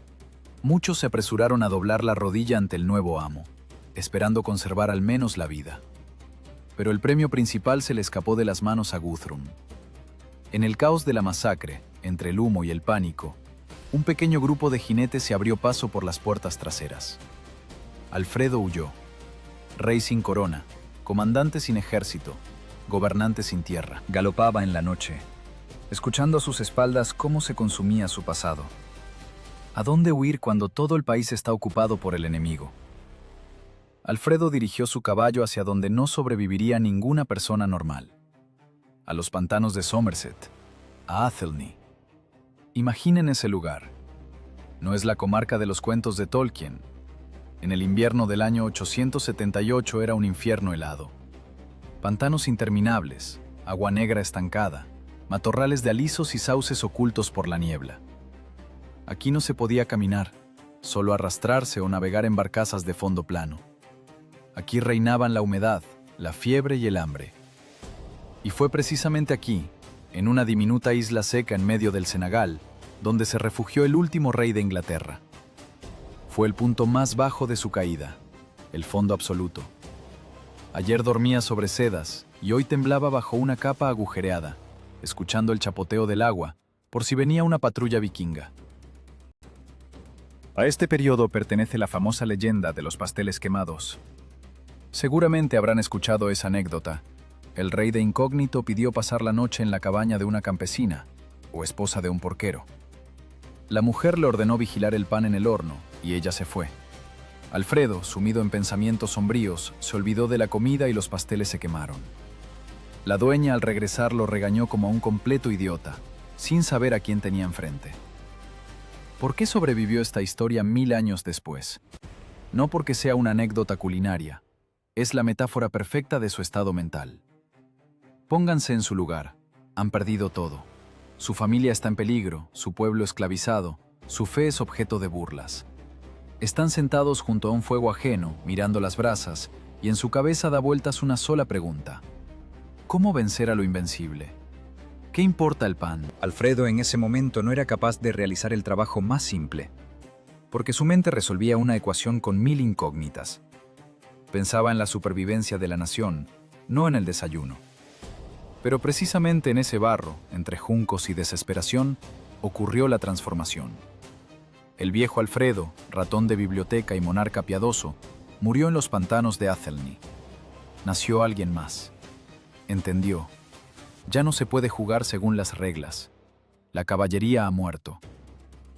Muchos se apresuraron a doblar la rodilla ante el nuevo amo, esperando conservar al menos la vida. Pero el premio principal se le escapó de las manos a Guthrum. En el caos de la masacre, entre el humo y el pánico, un pequeño grupo de jinetes se abrió paso por las puertas traseras. Alfredo huyó. Rey sin corona, comandante sin ejército, gobernante sin tierra. Galopaba en la noche, escuchando a sus espaldas cómo se consumía su pasado. ¿A dónde huir cuando todo el país está ocupado por el enemigo? Alfredo dirigió su caballo hacia donde no sobreviviría ninguna persona normal. A los pantanos de Somerset, a Athelney. Imaginen ese lugar. No es la comarca de los cuentos de Tolkien. En el invierno del año 878 era un infierno helado. Pantanos interminables, agua negra estancada, matorrales de alisos y sauces ocultos por la niebla. Aquí no se podía caminar, solo arrastrarse o navegar en barcazas de fondo plano. Aquí reinaban la humedad, la fiebre y el hambre. Y fue precisamente aquí, en una diminuta isla seca en medio del Senegal, donde se refugió el último rey de Inglaterra. Fue el punto más bajo de su caída, el fondo absoluto. Ayer dormía sobre sedas y hoy temblaba bajo una capa agujereada, escuchando el chapoteo del agua, por si venía una patrulla vikinga. A este periodo pertenece la famosa leyenda de los pasteles quemados. Seguramente habrán escuchado esa anécdota. El rey de incógnito pidió pasar la noche en la cabaña de una campesina, o esposa de un porquero. La mujer le ordenó vigilar el pan en el horno, y ella se fue. Alfredo, sumido en pensamientos sombríos, se olvidó de la comida y los pasteles se quemaron. La dueña al regresar lo regañó como a un completo idiota, sin saber a quién tenía enfrente. ¿Por qué sobrevivió esta historia 1000 años después? No porque sea una anécdota culinaria, es la metáfora perfecta de su estado mental. Pónganse en su lugar, han perdido todo. Su familia está en peligro, su pueblo esclavizado, su fe es objeto de burlas. Están sentados junto a un fuego ajeno, mirando las brasas, y en su cabeza da vueltas una sola pregunta. ¿Cómo vencer a lo invencible? ¿Qué importa el pan? Alfredo en ese momento no era capaz de realizar el trabajo más simple, porque su mente resolvía una ecuación con 1000 incógnitas. Pensaba en la supervivencia de la nación, no en el desayuno. Pero precisamente en ese barro, entre juncos y desesperación, ocurrió la transformación. El viejo Alfredo, ratón de biblioteca y monarca piadoso, murió en los pantanos de Athelney. Nació alguien más. Entendió. Ya no se puede jugar según las reglas. La caballería ha muerto.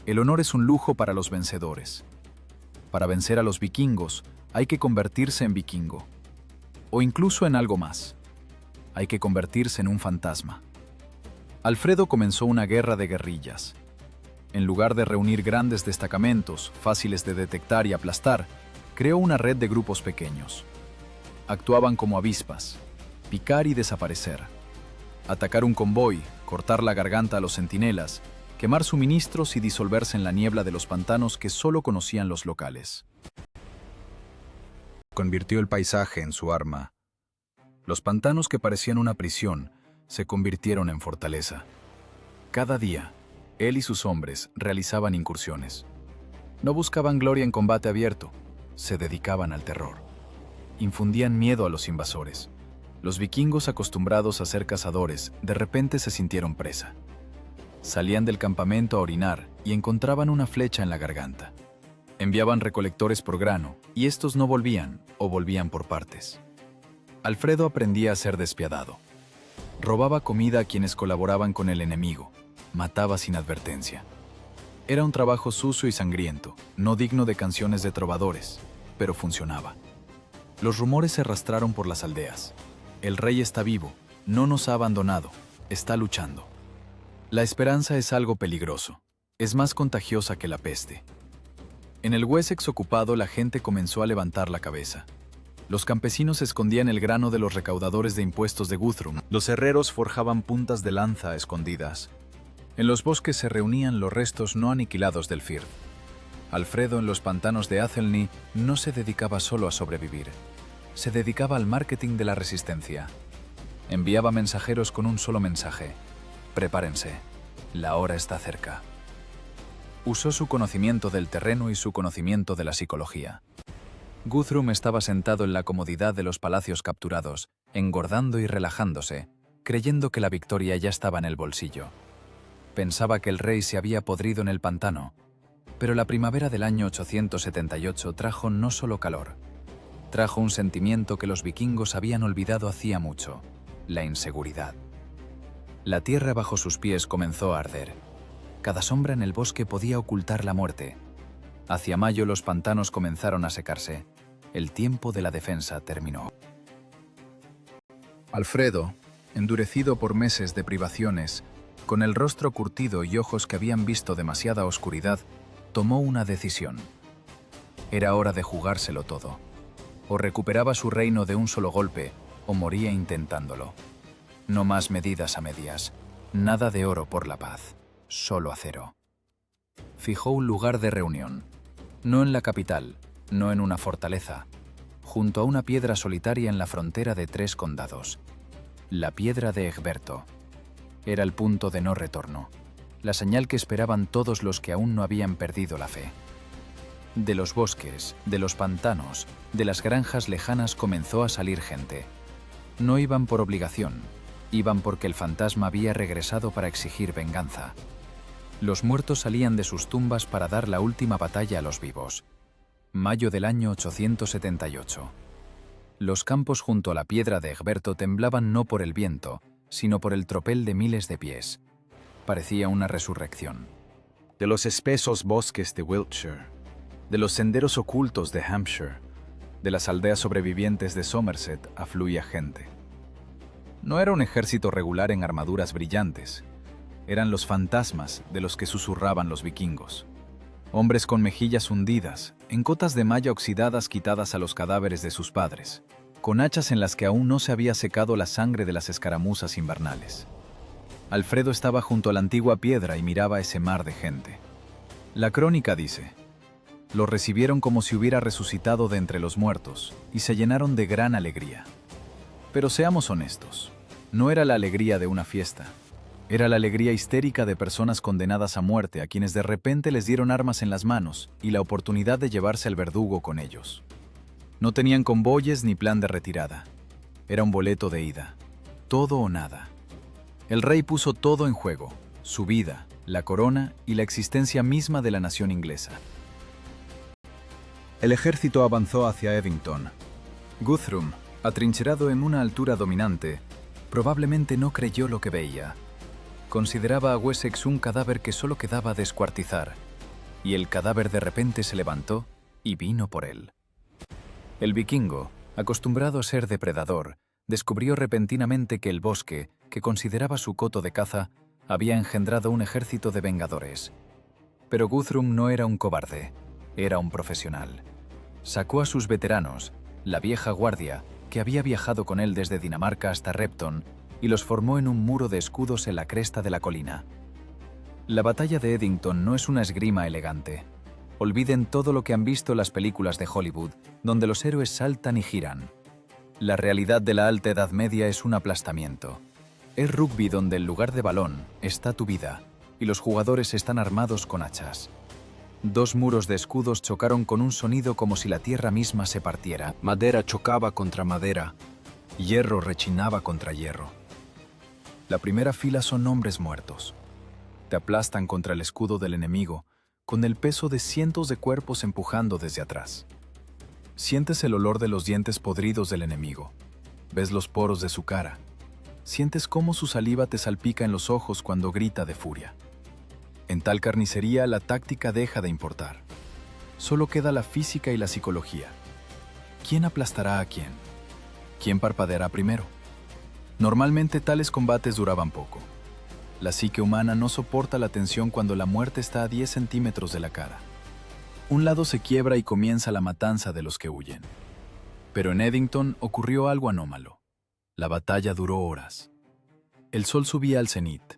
El honor es un lujo para los vencedores. Para vencer a los vikingos, hay que convertirse en vikingo. O incluso en algo más. Hay que convertirse en un fantasma. Alfredo comenzó una guerra de guerrillas. En lugar de reunir grandes destacamentos, fáciles de detectar y aplastar, creó una red de grupos pequeños. Actuaban como avispas, picar y desaparecer. Atacar un convoy, cortar la garganta a los centinelas, quemar suministros y disolverse en la niebla de los pantanos que solo conocían los locales. Convirtió el paisaje en su arma. Los pantanos que parecían una prisión se convirtieron en fortaleza. Cada día, él y sus hombres realizaban incursiones. No buscaban gloria en combate abierto, se dedicaban al terror. Infundían miedo a los invasores. Los vikingos, acostumbrados a ser cazadores, de repente se sintieron presa. Salían del campamento a orinar y encontraban una flecha en la garganta. Enviaban recolectores por grano, y estos no volvían, o volvían por partes. Alfredo aprendía a ser despiadado. Robaba comida a quienes colaboraban con el enemigo. Mataba sin advertencia. Era un trabajo sucio y sangriento, no digno de canciones de trovadores, pero funcionaba. Los rumores se arrastraron por las aldeas. El rey está vivo, no nos ha abandonado, está luchando. La esperanza es algo peligroso, es más contagiosa que la peste. En el Wessex ocupado la gente comenzó a levantar la cabeza. Los campesinos escondían el grano de los recaudadores de impuestos de Guthrum. Los herreros forjaban puntas de lanza a escondidas. En los bosques se reunían los restos no aniquilados del Firth. Alfredo en los pantanos de Athelney no se dedicaba solo a sobrevivir. Se dedicaba al marketing de la resistencia. Enviaba mensajeros con un solo mensaje. Prepárense, la hora está cerca. Usó su conocimiento del terreno y su conocimiento de la psicología. Guthrum estaba sentado en la comodidad de los palacios capturados, engordando y relajándose, creyendo que la victoria ya estaba en el bolsillo. Pensaba que el rey se había podrido en el pantano, pero la primavera del año 878 trajo no solo calor, trajo un sentimiento que los vikingos habían olvidado hacía mucho, la inseguridad. La tierra bajo sus pies comenzó a arder. Cada sombra en el bosque podía ocultar la muerte. Hacia mayo los pantanos comenzaron a secarse. El tiempo de la defensa terminó. Alfredo, endurecido por meses de privaciones, con el rostro curtido y ojos que habían visto demasiada oscuridad, tomó una decisión. Era hora de jugárselo todo. O recuperaba su reino de un solo golpe, o moría intentándolo. No más medidas a medias. Nada de oro por la paz. Solo acero. Fijó un lugar de reunión. No en la capital, no en una fortaleza. Junto a una piedra solitaria en la frontera de 3 condados. La piedra de Egberto. Era el punto de no retorno. la señal que esperaban todos los que aún no habían perdido la fe. De los bosques, de los pantanos, de las granjas lejanas comenzó a salir gente. No iban por obligación, iban porque el fantasma había regresado para exigir venganza. Los muertos salían de sus tumbas para dar la última batalla a los vivos. Mayo del año 878. Los campos junto a la piedra de Egberto temblaban no por el viento, sino por el tropel de miles de pies. Parecía una resurrección. De los espesos bosques de Wiltshire, de los senderos ocultos de Hampshire, de las aldeas sobrevivientes de Somerset afluía gente. No era un ejército regular en armaduras brillantes. Eran los fantasmas de los que susurraban los vikingos. Hombres con mejillas hundidas, en cotas de malla oxidadas quitadas a los cadáveres de sus padres, con hachas en las que aún no se había secado la sangre de las escaramuzas invernales. Alfredo estaba junto a la antigua piedra y miraba ese mar de gente. La crónica dice: lo recibieron como si hubiera resucitado de entre los muertos y se llenaron de gran alegría. Pero seamos honestos, no era la alegría de una fiesta. Era la alegría histérica de personas condenadas a muerte a quienes de repente les dieron armas en las manos y la oportunidad de llevarse al verdugo con ellos. No tenían convoyes ni plan de retirada. Era un boleto de ida. Todo o nada. El rey puso todo en juego: su vida, la corona y la existencia misma de la nación inglesa. El ejército avanzó hacia Edington. Guthrum, atrincherado en una altura dominante, probablemente no creyó lo que veía. Consideraba a Wessex un cadáver que solo quedaba descuartizar, y el cadáver de repente se levantó y vino por él. El vikingo, acostumbrado a ser depredador, descubrió repentinamente que el bosque, que consideraba su coto de caza, había engendrado un ejército de vengadores. Pero Guthrum no era un cobarde, era un profesional. Sacó a sus veteranos, la vieja guardia, que había viajado con él desde Dinamarca hasta Repton, y los formó en un muro de escudos en la cresta de la colina. La batalla de Edington no es una esgrima elegante. Olviden todo lo que han visto en las películas de Hollywood, donde los héroes saltan y giran. La realidad de la Alta Edad Media es un aplastamiento. Es rugby donde en lugar de balón está tu vida, y los jugadores están armados con hachas. Dos muros de escudos chocaron con un sonido como si la tierra misma se partiera. Madera chocaba contra madera, hierro rechinaba contra hierro. La primera fila son hombres muertos. Te aplastan contra el escudo del enemigo, con el peso de cientos de cuerpos empujando desde atrás. Sientes el olor de los dientes podridos del enemigo. Ves los poros de su cara. Sientes cómo su saliva te salpica en los ojos cuando grita de furia. En tal carnicería la táctica deja de importar. Solo queda la física y la psicología. ¿Quién aplastará a quién? ¿Quién parpadeará primero? Normalmente tales combates duraban poco. La psique humana no soporta la tensión cuando la muerte está a 10 centímetros de la cara. Un lado se quiebra y comienza la matanza de los que huyen. Pero en Edington ocurrió algo anómalo. La batalla duró horas. El sol subía al cenit,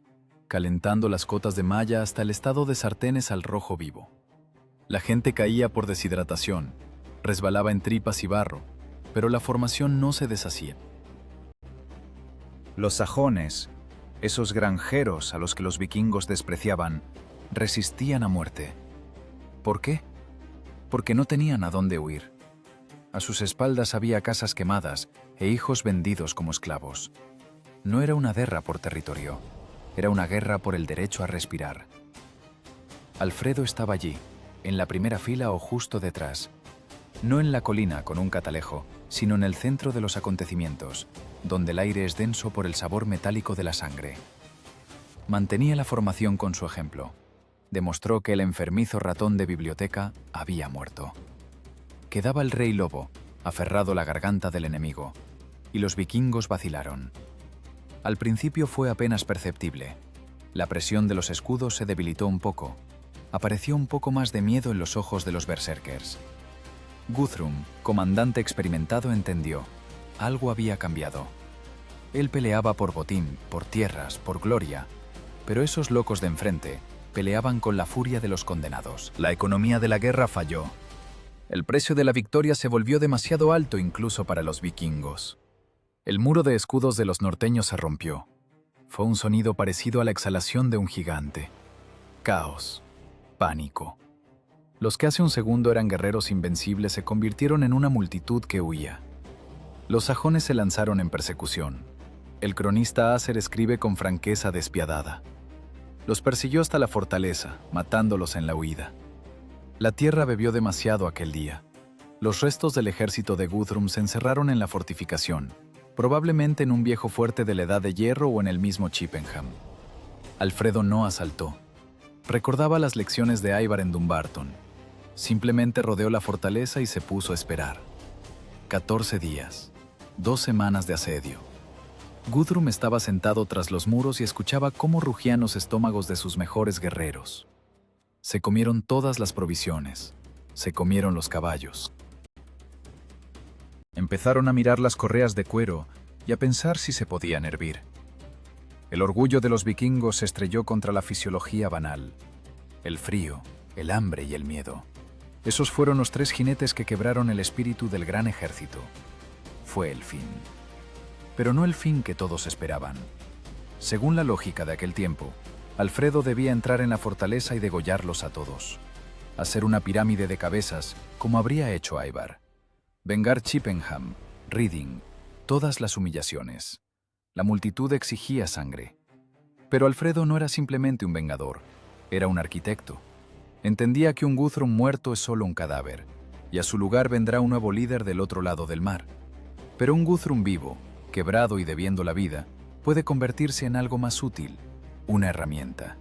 calentando las cotas de malla hasta el estado de sartenes al rojo vivo. La gente caía por deshidratación, resbalaba en tripas y barro, pero la formación no se deshacía. Los sajones, esos granjeros a los que los vikingos despreciaban, resistían a muerte. ¿Por qué? Porque no tenían a dónde huir. A sus espaldas había casas quemadas e hijos vendidos como esclavos. No era una guerra por territorio, era una guerra por el derecho a respirar. Alfredo estaba allí, en la primera fila o justo detrás. No en la colina con un catalejo, sino en el centro de los acontecimientos, donde el aire es denso por el sabor metálico de la sangre. Mantenía la formación con su ejemplo. Demostró que el enfermizo ratón de biblioteca había muerto. Quedaba el rey lobo, aferrado a la garganta del enemigo, y los vikingos vacilaron. Al principio fue apenas perceptible. La presión de los escudos se debilitó un poco. Apareció un poco más de miedo en los ojos de los berserkers. Guthrum, comandante experimentado, entendió. Algo había cambiado. Él peleaba por botín, por tierras, por gloria, pero esos locos de enfrente peleaban con la furia de los condenados. La economía de la guerra falló. El precio de la victoria se volvió demasiado alto incluso para los vikingos. El muro de escudos de los norteños se rompió. Fue un sonido parecido a la exhalación de un gigante. Caos. Pánico. Los que hace un segundo eran guerreros invencibles se convirtieron en una multitud que huía. Los sajones se lanzaron en persecución. El cronista Acer escribe con franqueza despiadada. Los persiguió hasta la fortaleza, matándolos en la huida. La tierra bebió demasiado aquel día. Los restos del ejército de Guthrum se encerraron en la fortificación, probablemente en un viejo fuerte de la Edad de Hierro o en el mismo Chippenham. Alfredo no asaltó. Recordaba las lecciones de Ivar en Dumbarton. Simplemente rodeó la fortaleza y se puso a esperar. 14 días, 2 semanas de asedio. Guthrum estaba sentado tras los muros y escuchaba cómo rugían los estómagos de sus mejores guerreros. Se comieron todas las provisiones. Se comieron los caballos. Empezaron a mirar las correas de cuero y a pensar si se podían hervir. El orgullo de los vikingos se estrelló contra la fisiología banal. El frío, el hambre y el miedo. Esos fueron los 3 jinetes que quebraron el espíritu del gran ejército. Fue el fin. Pero no el fin que todos esperaban. Según la lógica de aquel tiempo, Alfredo debía entrar en la fortaleza y degollarlos a todos. Hacer una pirámide de cabezas, como habría hecho Ivar. Vengar Chippenham, Reading, todas las humillaciones. La multitud exigía sangre. Pero Alfredo no era simplemente un vengador, era un arquitecto. Entendía que un Guthrum muerto es solo un cadáver, y a su lugar vendrá un nuevo líder del otro lado del mar. Pero un Guthrum vivo, quebrado y debiendo la vida, puede convertirse en algo más útil, una herramienta.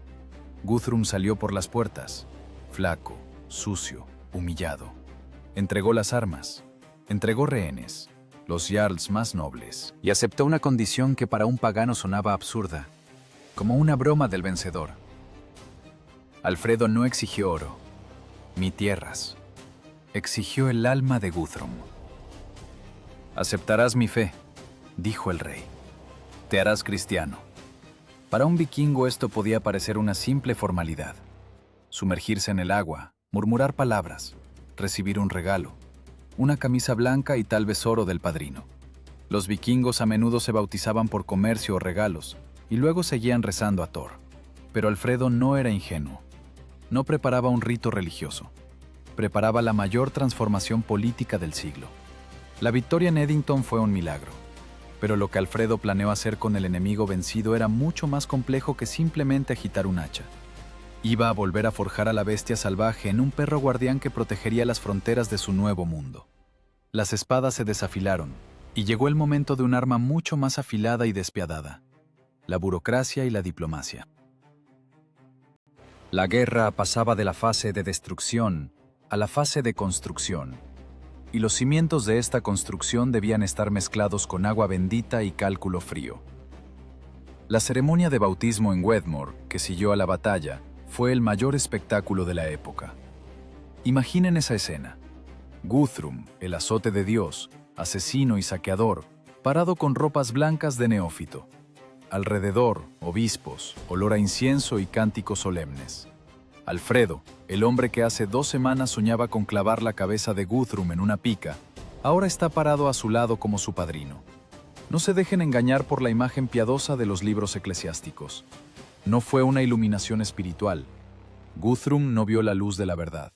Guthrum salió por las puertas, flaco, sucio, humillado. Entregó las armas, entregó rehenes, los jarls más nobles, y aceptó una condición que para un pagano sonaba absurda, como una broma del vencedor. Alfredo no exigió oro, ni tierras. Exigió el alma de Guthrum. «Aceptarás mi fe», dijo el rey. «Te harás cristiano». Para un vikingo esto podía parecer una simple formalidad. Sumergirse en el agua, murmurar palabras, recibir un regalo, una camisa blanca y tal vez oro del padrino. Los vikingos a menudo se bautizaban por comercio o regalos, y luego seguían rezando a Thor. Pero Alfredo no era ingenuo. No preparaba un rito religioso. Preparaba la mayor transformación política del siglo. La victoria en Edington fue un milagro. Pero lo que Alfredo planeó hacer con el enemigo vencido era mucho más complejo que simplemente agitar un hacha. Iba a volver a forjar a la bestia salvaje en un perro guardián que protegería las fronteras de su nuevo mundo. Las espadas se desafilaron, y llegó el momento de un arma mucho más afilada y despiadada: la burocracia y la diplomacia. La guerra pasaba de la fase de destrucción a la fase de construcción, y los cimientos de esta construcción debían estar mezclados con agua bendita y cálculo frío. La ceremonia de bautismo en Wedmore, que siguió a la batalla, fue el mayor espectáculo de la época. Imaginen esa escena. Guthrum, el azote de Dios, asesino y saqueador, parado con ropas blancas de neófito. Alrededor, obispos, olor a incienso y cánticos solemnes. Alfredo, el hombre que hace 2 semanas soñaba con clavar la cabeza de Guthrum en una pica, ahora está parado a su lado como su padrino. No se dejen engañar por la imagen piadosa de los libros eclesiásticos. No fue una iluminación espiritual. Guthrum no vio la luz de la verdad.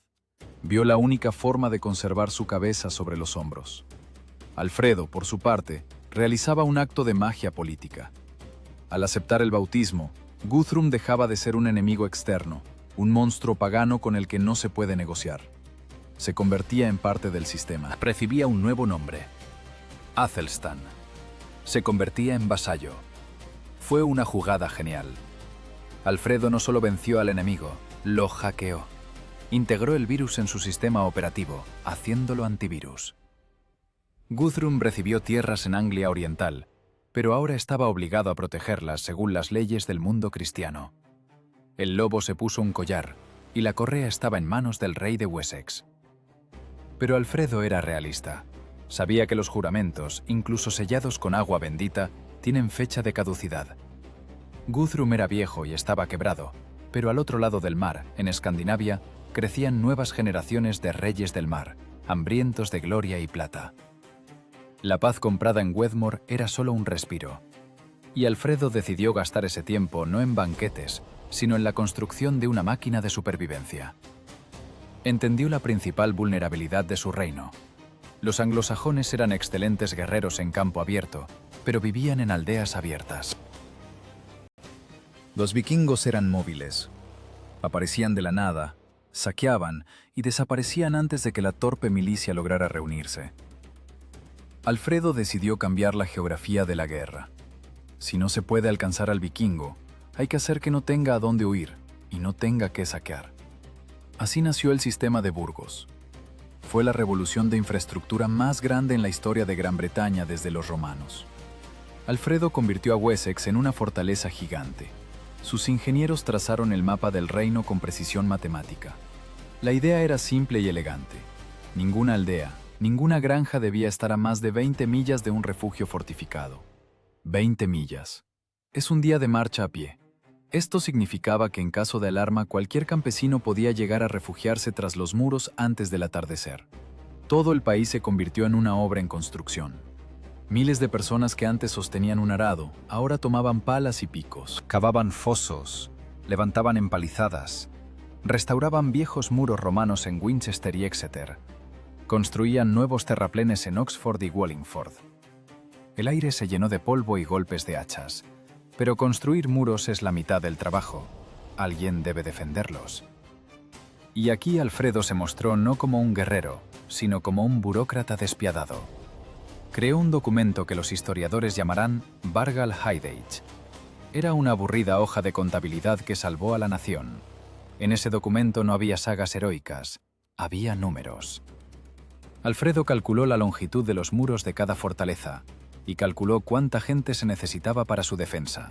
Vio la única forma de conservar su cabeza sobre los hombros. Alfredo, por su parte, realizaba un acto de magia política. Al aceptar el bautismo, Guthrum dejaba de ser un enemigo externo, un monstruo pagano con el que no se puede negociar. Se convertía en parte del sistema. Recibía un nuevo nombre: Athelstan. Se convertía en vasallo. Fue una jugada genial. Alfredo no solo venció al enemigo, lo hackeó. Integró el virus en su sistema operativo, haciéndolo antivirus. Guthrum recibió tierras en Anglia Oriental, pero ahora estaba obligado a protegerlas según las leyes del mundo cristiano. El lobo se puso un collar, y la correa estaba en manos del rey de Wessex. Pero Alfredo era realista. Sabía que los juramentos, incluso sellados con agua bendita, tienen fecha de caducidad. Guthrum era viejo y estaba quebrado, pero al otro lado del mar, en Escandinavia, crecían nuevas generaciones de reyes del mar, hambrientos de gloria y plata. La paz comprada en Wedmore era solo un respiro, y Alfredo decidió gastar ese tiempo no en banquetes, sino en la construcción de una máquina de supervivencia. Entendió la principal vulnerabilidad de su reino. Los anglosajones eran excelentes guerreros en campo abierto, pero vivían en aldeas abiertas. Los vikingos eran móviles. Aparecían de la nada, saqueaban y desaparecían antes de que la torpe milicia lograra reunirse. Alfredo decidió cambiar la geografía de la guerra. Si no se puede alcanzar al vikingo, hay que hacer que no tenga a dónde huir y no tenga que saquear. Así nació el sistema de Burgos. Fue la revolución de infraestructura más grande en la historia de Gran Bretaña desde los romanos. Alfredo convirtió a Wessex en una fortaleza gigante. Sus ingenieros trazaron el mapa del reino con precisión matemática. La idea era simple y elegante. Ninguna aldea, ninguna granja debía estar a más de 20 millas de un refugio fortificado. 20 millas. Es un día de marcha a pie. Esto significaba que en caso de alarma cualquier campesino podía llegar a refugiarse tras los muros antes del atardecer. Todo el país se convirtió en una obra en construcción. Miles de personas que antes sostenían un arado, ahora tomaban palas y picos. Cavaban fosos, levantaban empalizadas, restauraban viejos muros romanos en Winchester y Exeter, construían nuevos terraplenes en Oxford y Wallingford. El aire se llenó de polvo y golpes de hachas. Pero construir muros es la mitad del trabajo. Alguien debe defenderlos. Y aquí Alfredo se mostró no como un guerrero, sino como un burócrata despiadado. Creó un documento que los historiadores llamarán Bargal Hydage. Era una aburrida hoja de contabilidad que salvó a la nación. En ese documento no había sagas heroicas, había números. Alfredo calculó la longitud de los muros de cada fortaleza y calculó cuánta gente se necesitaba para su defensa.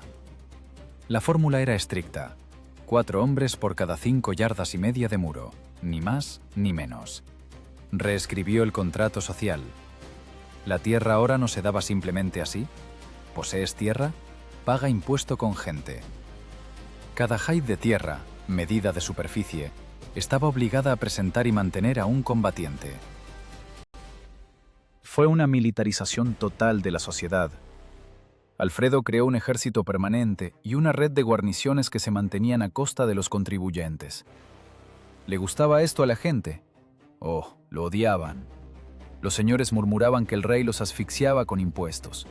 La fórmula era estricta: 4 hombres por cada 5 yardas y media de muro, ni más ni menos. Reescribió el contrato social. La tierra ahora no se daba simplemente así. ¿Posees tierra? Paga impuesto con gente. Cada haid de tierra, medida de superficie, estaba obligada a presentar y mantener a un combatiente. Fue una militarización total de la sociedad. Alfredo creó un ejército permanente y una red de guarniciones que se mantenían a costa de los contribuyentes. ¿Le gustaba esto a la gente? Oh, lo odiaban. Los señores murmuraban que el rey los asfixiaba con impuestos.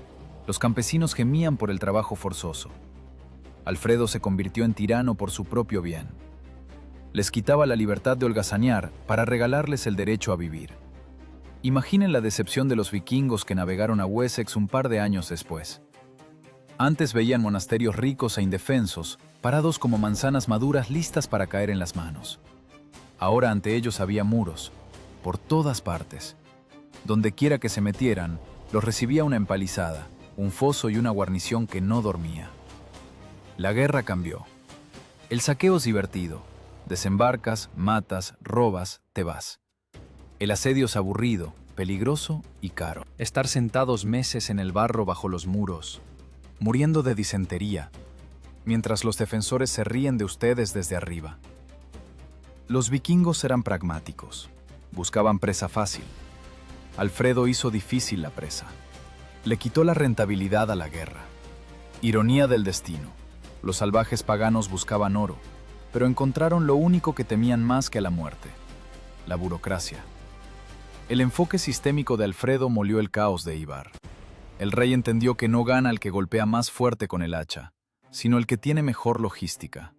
Los campesinos gemían por el trabajo forzoso. Alfredo se convirtió en tirano por su propio bien. Les quitaba la libertad de holgazanear para regalarles el derecho a vivir. Imaginen la decepción de los vikingos que navegaron a Wessex un par de años después. Antes veían monasterios ricos e indefensos, parados como manzanas maduras listas para caer en las manos. Ahora ante ellos había muros, por todas partes. Donde quiera que se metieran, los recibía una empalizada, un foso y una guarnición que no dormía. La guerra cambió. El saqueo es divertido. Desembarcas, matas, robas, te vas. El asedio es aburrido, peligroso y caro. Estar sentados meses en el barro bajo los muros, muriendo de disentería, mientras los defensores se ríen de ustedes desde arriba. Los vikingos eran pragmáticos, buscaban presa fácil. Alfredo hizo difícil la presa. Le quitó la rentabilidad a la guerra. Ironía del destino. Los salvajes paganos buscaban oro, pero encontraron lo único que temían más que a la muerte: la burocracia. El enfoque sistémico de Alfredo molió el caos de Ibar. El rey entendió que no gana el que golpea más fuerte con el hacha, sino el que tiene mejor logística.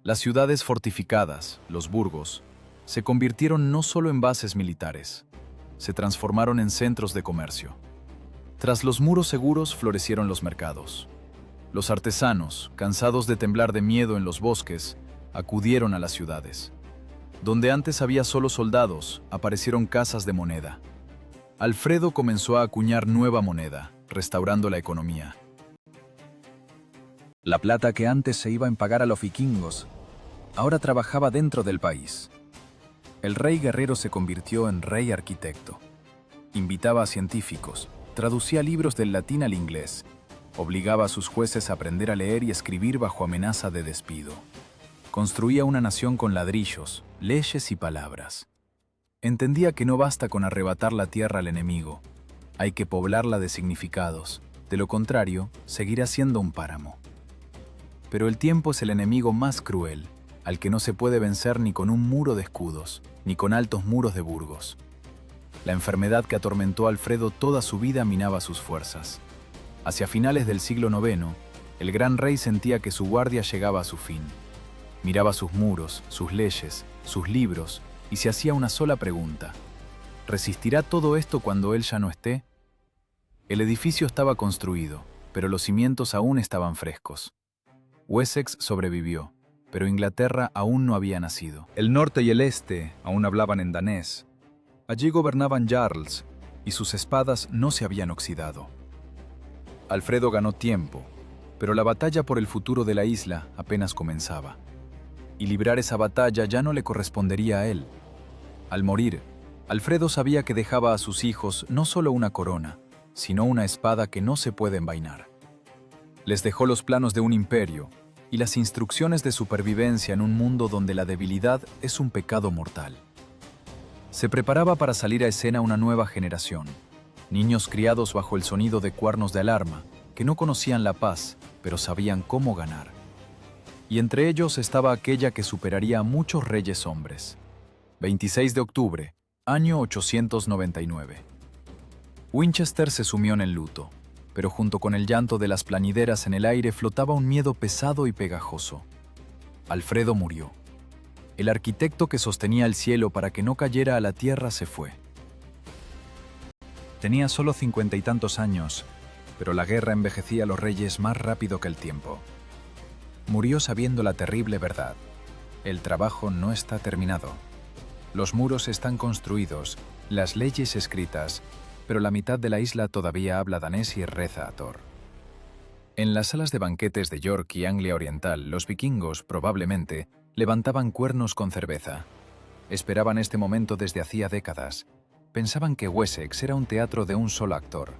Las ciudades fortificadas, los burgos, se convirtieron no solo en bases militares, se transformaron en centros de comercio. Tras los muros seguros florecieron los mercados. Los artesanos, cansados de temblar de miedo en los bosques, acudieron a las ciudades. Donde antes había solo soldados, aparecieron casas de moneda. Alfredo comenzó a acuñar nueva moneda, restaurando la economía. La plata que antes se iba en pagar a los vikingos, ahora trabajaba dentro del país. El rey guerrero se convirtió en rey arquitecto. Invitaba a científicos, traducía libros del latín al inglés, obligaba a sus jueces a aprender a leer y escribir bajo amenaza de despido. Construía una nación con ladrillos, leyes y palabras. Entendía que no basta con arrebatar la tierra al enemigo, hay que poblarla de significados, de lo contrario, seguirá siendo un páramo. Pero el tiempo es el enemigo más cruel, al que no se puede vencer ni con un muro de escudos, ni con altos muros de burgos. La enfermedad que atormentó a Alfredo toda su vida minaba sus fuerzas. Hacia finales del siglo IX, el gran rey sentía que su guardia llegaba a su fin. Miraba sus muros, sus leyes, sus libros, y se hacía una sola pregunta: ¿resistirá todo esto cuando él ya no esté? El edificio estaba construido, pero los cimientos aún estaban frescos. Wessex sobrevivió, pero Inglaterra aún no había nacido. El norte y el este aún hablaban en danés. Allí gobernaban jarls, y sus espadas no se habían oxidado. Alfredo ganó tiempo, pero la batalla por el futuro de la isla apenas comenzaba. Y librar esa batalla ya no le correspondería a él. Al morir, Alfredo sabía que dejaba a sus hijos no solo una corona, sino una espada que no se puede envainar. Les dejó los planos de un imperio y las instrucciones de supervivencia en un mundo donde la debilidad es un pecado mortal. Se preparaba para salir a escena una nueva generación, niños criados bajo el sonido de cuernos de alarma, que no conocían la paz, pero sabían cómo ganar. Y entre ellos estaba aquella que superaría a muchos reyes hombres. 26 de octubre, año 899. Winchester se sumió en el luto, pero junto con el llanto de las plañideras en el aire flotaba un miedo pesado y pegajoso. Alfredo murió. El arquitecto que sostenía el cielo para que no cayera a la tierra se fue. Tenía solo 50 y tantos años, pero la guerra envejecía a los reyes más rápido que el tiempo. Murió sabiendo la terrible verdad: el trabajo no está terminado. Los muros están construidos, las leyes escritas, pero la mitad de la isla todavía habla danés y reza a Thor. En las salas de banquetes de York y Anglia Oriental, los vikingos, probablemente, levantaban cuernos con cerveza. Esperaban este momento desde hacía décadas. Pensaban que Wessex era un teatro de un solo actor,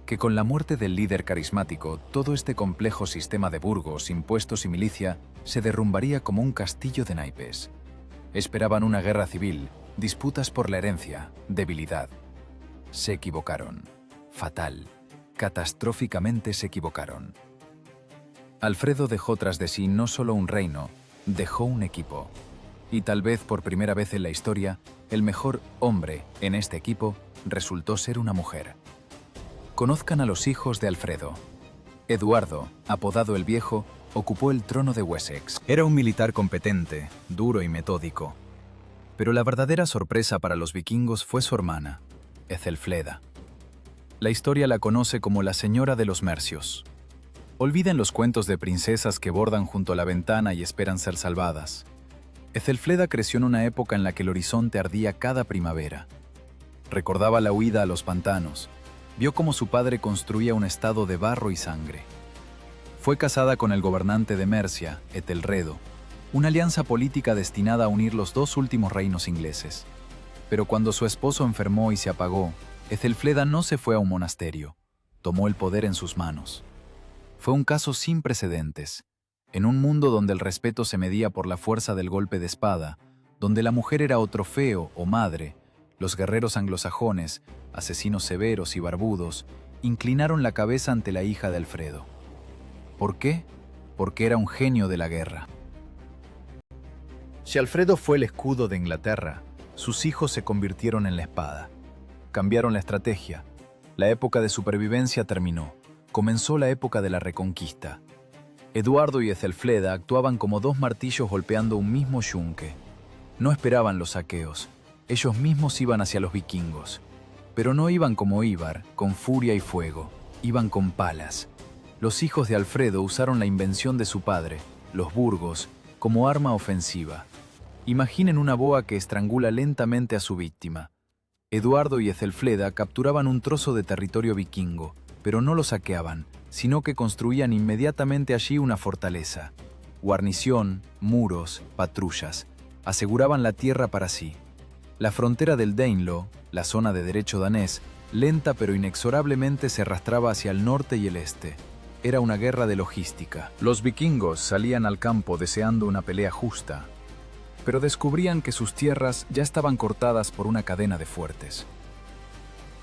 que con la muerte del líder carismático, todo este complejo sistema de burgos, impuestos y milicia se derrumbaría como un castillo de naipes. Esperaban una guerra civil, disputas por la herencia, debilidad. Se equivocaron. Fatal. Catastróficamente se equivocaron. Alfredo dejó tras de sí no solo un reino, dejó un equipo. Y tal vez por primera vez en la historia, el mejor hombre en este equipo resultó ser una mujer. Conozcan a los hijos de Alfredo. Eduardo, apodado el Viejo, ocupó el trono de Wessex. Era un militar competente, duro y metódico. Pero la verdadera sorpresa para los vikingos fue su hermana, Ethelfleda. La historia la conoce como la Señora de los Mercios. Olviden los cuentos de princesas que bordan junto a la ventana y esperan ser salvadas. Ethelfleda creció en una época en la que el horizonte ardía cada primavera. Recordaba la huida a los pantanos. Vio cómo su padre construía un estado de barro y sangre. Fue casada con el gobernante de Mercia, Etelredo, una alianza política destinada a unir los dos últimos reinos ingleses. Pero cuando su esposo enfermó y se apagó, Ethelfleda no se fue a un monasterio. Tomó el poder en sus manos. Fue un caso sin precedentes. En un mundo donde el respeto se medía por la fuerza del golpe de espada, donde la mujer era o trofeo o madre, los guerreros anglosajones, asesinos severos y barbudos, inclinaron la cabeza ante la hija de Alfredo. ¿Por qué? Porque era un genio de la guerra. Si Alfredo fue el escudo de Inglaterra, sus hijos se convirtieron en la espada. Cambiaron la estrategia. La época de supervivencia terminó. Comenzó la época de la reconquista. Eduardo y Ethelfleda actuaban como dos martillos golpeando un mismo yunque. No esperaban los saqueos. Ellos mismos iban hacia los vikingos. Pero no iban como Ivar, con furia y fuego. Iban con palas. Los hijos de Alfredo usaron la invención de su padre, los burgos, como arma ofensiva. Imaginen una boa que estrangula lentamente a su víctima. Eduardo y Ethelfleda capturaban un trozo de territorio vikingo, pero no lo saqueaban, sino que construían inmediatamente allí una fortaleza. Guarnición, muros, patrullas. Aseguraban la tierra para sí. La frontera del Danelaw, la zona de derecho danés, lenta pero inexorablemente se arrastraba hacia el norte y el este. Era una guerra de logística. Los vikingos salían al campo deseando una pelea justa, pero descubrían que sus tierras ya estaban cortadas por una cadena de fuertes.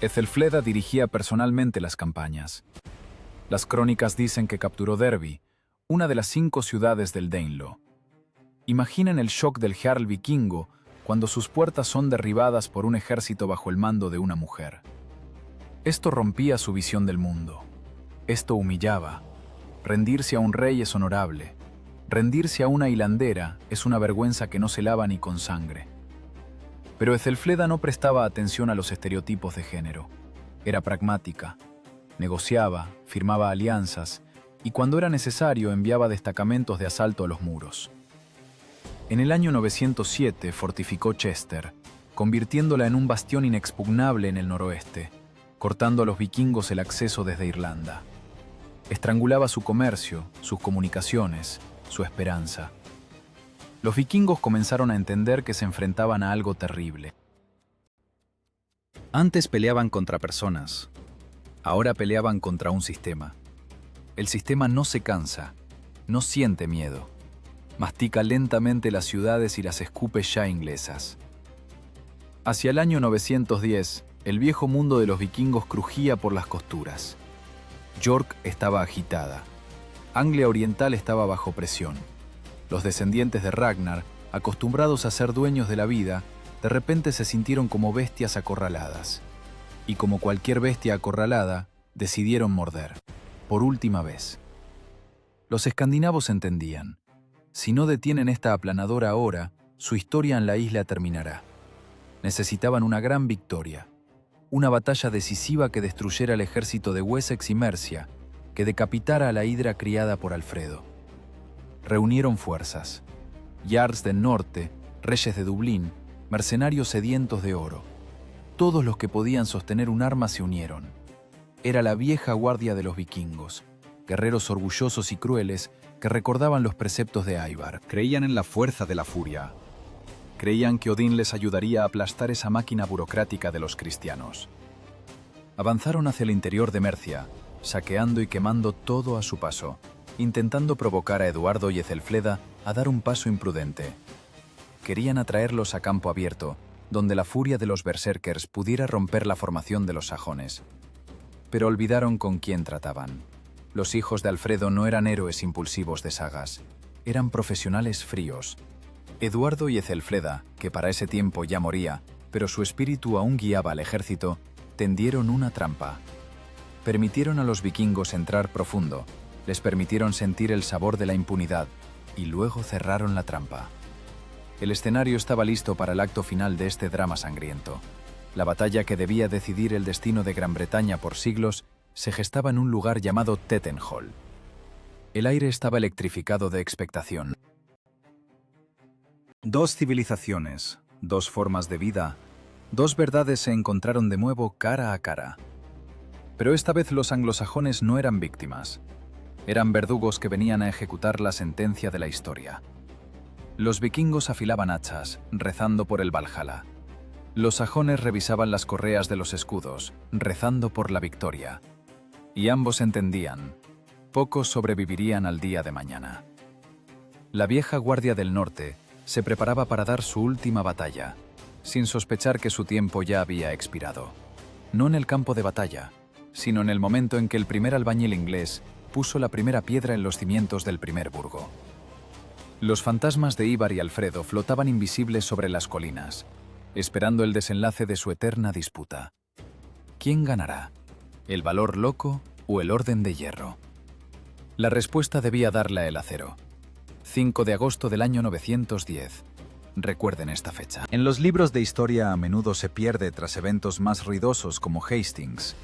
Ethelfleda dirigía personalmente las campañas. Las crónicas dicen que capturó Derby, una de las 5 ciudades del Danelaw. Imaginen el shock del jarl vikingo cuando sus puertas son derribadas por un ejército bajo el mando de una mujer. Esto rompía su visión del mundo. Esto humillaba. Rendirse a un rey es honorable. Rendirse a una hilandera es una vergüenza que no se lava ni con sangre. Pero Ethelfleda no prestaba atención a los estereotipos de género. Era pragmática. Negociaba, firmaba alianzas y cuando era necesario enviaba destacamentos de asalto a los muros. En el año 907 fortificó Chester, convirtiéndola en un bastión inexpugnable en el noroeste, cortando a los vikingos el acceso desde Irlanda. Estrangulaba su comercio, sus comunicaciones, su esperanza. Los vikingos comenzaron a entender que se enfrentaban a algo terrible. Antes peleaban contra personas, ahora peleaban contra un sistema. El sistema no se cansa, no siente miedo. Mastica lentamente las ciudades y las escupe ya inglesas. Hacia el año 910, el viejo mundo de los vikingos crujía por las costuras. York estaba agitada. Anglia Oriental estaba bajo presión. Los descendientes de Ragnar, acostumbrados a ser dueños de la vida, de repente se sintieron como bestias acorraladas. Y como cualquier bestia acorralada, decidieron morder. Por última vez. Los escandinavos entendían. Si no detienen esta aplanadora ahora, su historia en la isla terminará. Necesitaban una gran victoria. Una batalla decisiva que destruyera el ejército de Wessex y Mercia, que decapitara a la hidra criada por Alfredo. Reunieron fuerzas. Jarls del norte, reyes de Dublín, mercenarios sedientos de oro. Todos los que podían sostener un arma se unieron. Era la vieja guardia de los vikingos, guerreros orgullosos y crueles que recordaban los preceptos de Ivar. Creían en la fuerza de la furia. Creían que Odín les ayudaría a aplastar esa máquina burocrática de los cristianos. Avanzaron hacia el interior de Mercia, saqueando y quemando todo a su paso, intentando provocar a Eduardo y Ethelfleda a dar un paso imprudente. Querían atraerlos a campo abierto, donde la furia de los berserkers pudiera romper la formación de los sajones. Pero olvidaron con quién trataban. Los hijos de Alfredo no eran héroes impulsivos de sagas, eran profesionales fríos. Eduardo y Ethelfleda, que para ese tiempo ya moría, pero su espíritu aún guiaba al ejército, tendieron una trampa. Permitieron a los vikingos entrar profundo, les permitieron sentir el sabor de la impunidad y luego cerraron la trampa. El escenario estaba listo para el acto final de este drama sangriento. La batalla que debía decidir el destino de Gran Bretaña por siglos se gestaba en un lugar llamado Tettenhall. El aire estaba electrificado de expectación. Dos civilizaciones, dos formas de vida, dos verdades se encontraron de nuevo cara a cara. Pero esta vez los anglosajones no eran víctimas. Eran verdugos que venían a ejecutar la sentencia de la historia. Los vikingos afilaban hachas, rezando por el Valhalla. Los sajones revisaban las correas de los escudos, rezando por la victoria. Y ambos entendían, pocos sobrevivirían al día de mañana. La vieja guardia del norte se preparaba para dar su última batalla, sin sospechar que su tiempo ya había expirado. No en el campo de batalla, sino en el momento en que el primer albañil inglés puso la primera piedra en los cimientos del primer burgo. Los fantasmas de Ivar y Alfredo flotaban invisibles sobre las colinas, esperando el desenlace de su eterna disputa. ¿Quién ganará? ¿El valor loco o el orden de hierro? La respuesta debía darla el acero. 5 de agosto del año 910. Recuerden esta fecha. En los libros de historia a menudo se pierde tras eventos más ruidosos como Hastings.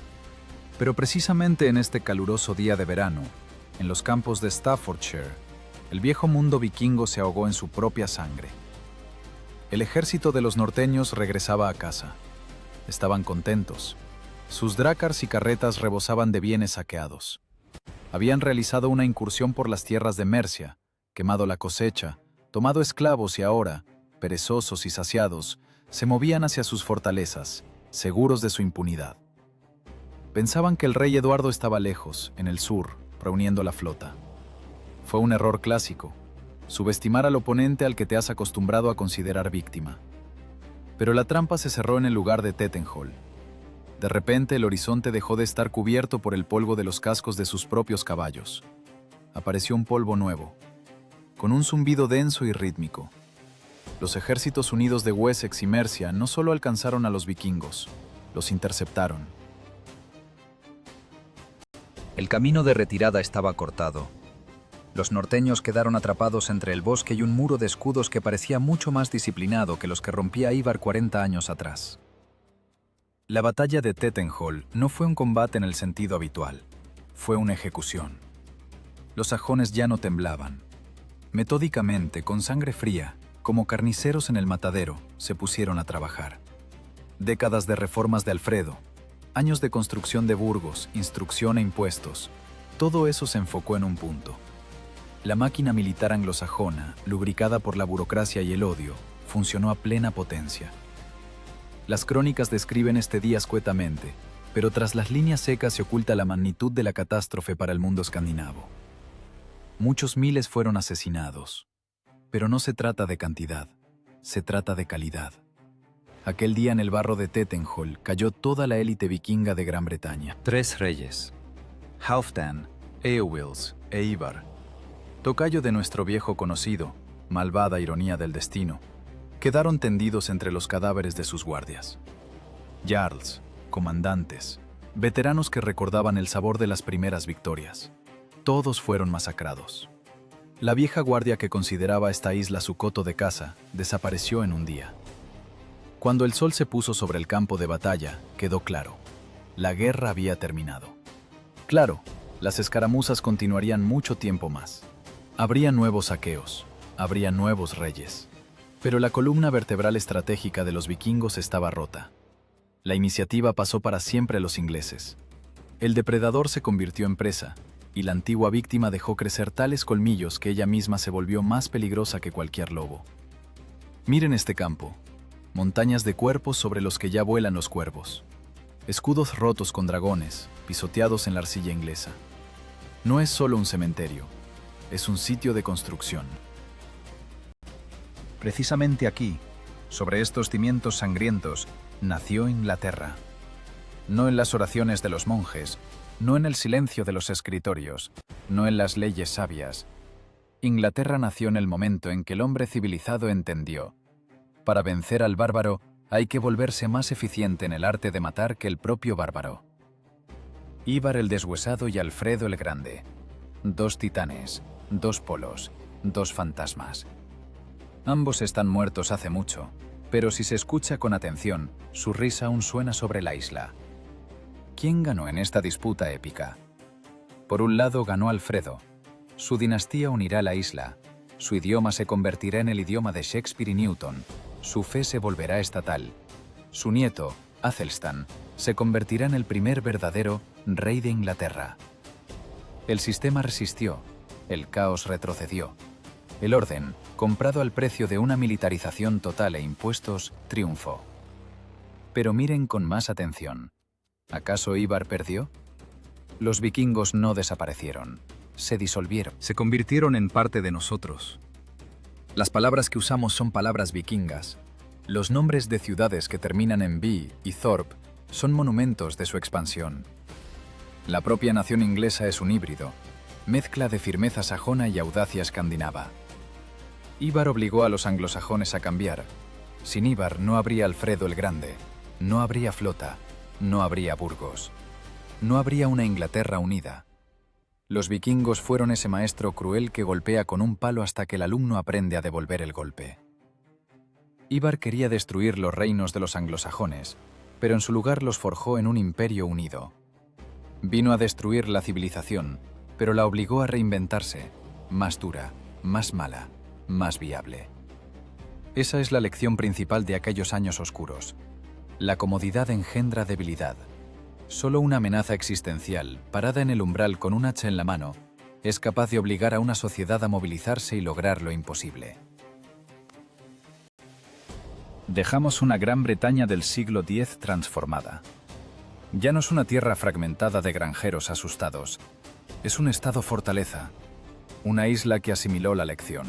Pero precisamente en este caluroso día de verano, en los campos de Staffordshire, el viejo mundo vikingo se ahogó en su propia sangre. El ejército de los norteños regresaba a casa. Estaban contentos. Sus drácars y carretas rebosaban de bienes saqueados. Habían realizado una incursión por las tierras de Mercia, quemado la cosecha, tomado esclavos y ahora, perezosos y saciados, se movían hacia sus fortalezas, seguros de su impunidad. Pensaban que el rey Eduardo estaba lejos, en el sur, reuniendo la flota. Fue un error clásico, subestimar al oponente al que te has acostumbrado a considerar víctima. Pero la trampa se cerró en el lugar de Tettenhall. De repente el horizonte dejó de estar cubierto por el polvo de los cascos de sus propios caballos. apareció un polvo nuevo, con un zumbido denso y rítmico. Los ejércitos unidos de Wessex y Mercia no solo alcanzaron a los vikingos, los interceptaron. El camino de retirada estaba cortado. Los norteños quedaron atrapados entre el bosque y un muro de escudos que parecía mucho más disciplinado que los que rompía Ivar 40 años atrás. La batalla de Tettenhall no fue un combate en el sentido habitual, fue una ejecución. Los sajones ya no temblaban. Metódicamente, con sangre fría, como carniceros en el matadero, se pusieron a trabajar. Décadas de reformas de Alfredo, años de construcción de burgos, instrucción e impuestos, todo eso se enfocó en un punto. La máquina militar anglosajona, lubricada por la burocracia y el odio, funcionó a plena potencia. Las crónicas describen este día escuetamente, pero tras las líneas secas se oculta la magnitud de la catástrofe para el mundo escandinavo. Muchos miles fueron asesinados, pero no se trata de cantidad, se trata de calidad. Aquel día en el barro de Tettenhall cayó toda la élite vikinga de Gran Bretaña. 3 reyes: Halfdan, Eowils e Ivar, tocayo de nuestro viejo conocido, malvada ironía del destino, quedaron tendidos entre los cadáveres de sus guardias. Jarls, comandantes, veteranos que recordaban el sabor de las primeras victorias. Todos fueron masacrados. La vieja guardia que consideraba esta isla su coto de caza desapareció en un día. Cuando el sol se puso sobre el campo de batalla, quedó claro: la guerra había terminado. Claro, las escaramuzas continuarían mucho tiempo más. Habría nuevos saqueos, habría nuevos reyes. Pero la columna vertebral estratégica de los vikingos estaba rota. La iniciativa pasó para siempre a los ingleses. El depredador se convirtió en presa, y la antigua víctima dejó crecer tales colmillos que ella misma se volvió más peligrosa que cualquier lobo. Miren este campo. Montañas de cuerpos sobre los que ya vuelan los cuervos. Escudos rotos con dragones, pisoteados en la arcilla inglesa. No es solo un cementerio, es un sitio de construcción. Precisamente aquí, sobre estos cimientos sangrientos, nació Inglaterra. No en las oraciones de los monjes, no en el silencio de los escritorios, no en las leyes sabias. Inglaterra nació en el momento en que el hombre civilizado entendió: para vencer al bárbaro hay que volverse más eficiente en el arte de matar que el propio bárbaro. Ivar el Deshuesado y Alfredo el Grande. 2 titanes, 2 polos, 2 fantasmas. Ambos están muertos hace mucho, pero si se escucha con atención, su risa aún suena sobre la isla. ¿Quién ganó en esta disputa épica? Por un lado ganó Alfredo. Su dinastía unirá la isla. Su idioma se convertirá en el idioma de Shakespeare y Newton. Su fe se volverá estatal. Su nieto, Athelstan, se convertirá en el primer verdadero rey de Inglaterra. El sistema resistió. El caos retrocedió. El orden, comprado al precio de una militarización total e impuestos, triunfó. Pero miren con más atención. ¿Acaso Ivar perdió? Los vikingos no desaparecieron, se disolvieron. Se convirtieron en parte de nosotros. Las palabras que usamos son palabras vikingas. Los nombres de ciudades que terminan en "by" y "thorp" son monumentos de su expansión. La propia nación inglesa es un híbrido, mezcla de firmeza sajona y audacia escandinava. Ivar obligó a los anglosajones a cambiar. Sin Ivar no habría Alfredo el Grande, no habría flota, no habría Burgos, no habría una Inglaterra unida. Los vikingos fueron ese maestro cruel que golpea con un palo hasta que el alumno aprende a devolver el golpe. Ivar quería destruir los reinos de los anglosajones, pero en su lugar los forjó en un imperio unido. Vino a destruir la civilización, pero la obligó a reinventarse, más dura, más mala, más viable. Esa es la lección principal de aquellos años oscuros. La comodidad engendra debilidad. Solo una amenaza existencial, parada en el umbral con un hacha en la mano, es capaz de obligar a una sociedad a movilizarse y lograr lo imposible. Dejamos una Gran Bretaña del siglo X transformada. Ya no es una tierra fragmentada de granjeros asustados. Es un estado fortaleza, una isla que asimiló la lección.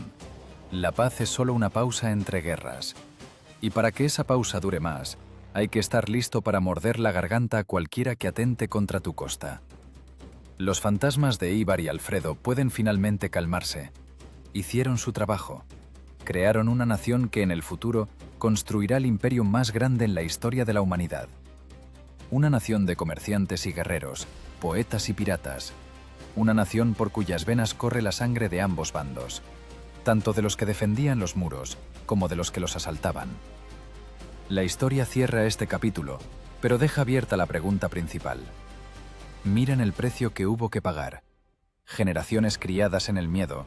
La paz es solo una pausa entre guerras. Y para que esa pausa dure más, hay que estar listo para morder la garganta a cualquiera que atente contra tu costa. Los fantasmas de Ivar y Alfredo pueden finalmente calmarse. Hicieron su trabajo. Crearon una nación que en el futuro construirá el imperio más grande en la historia de la humanidad. Una nación de comerciantes y guerreros, poetas y piratas. Una nación por cuyas venas corre la sangre de ambos bandos, tanto de los que defendían los muros como de los que los asaltaban. La historia cierra este capítulo, pero deja abierta la pregunta principal. Miren el precio que hubo que pagar. Generaciones criadas en el miedo,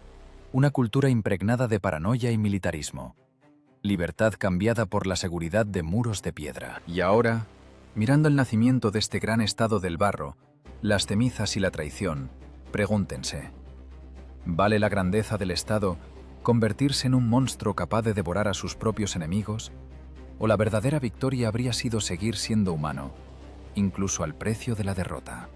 una cultura impregnada de paranoia y militarismo, libertad cambiada por la seguridad de muros de piedra. Y ahora, mirando el nacimiento de este gran estado del barro, las temizas y la traición, pregúntense, ¿vale la grandeza del Estado convertirse en un monstruo capaz de devorar a sus propios enemigos? ¿O la verdadera victoria habría sido seguir siendo humano, incluso al precio de la derrota?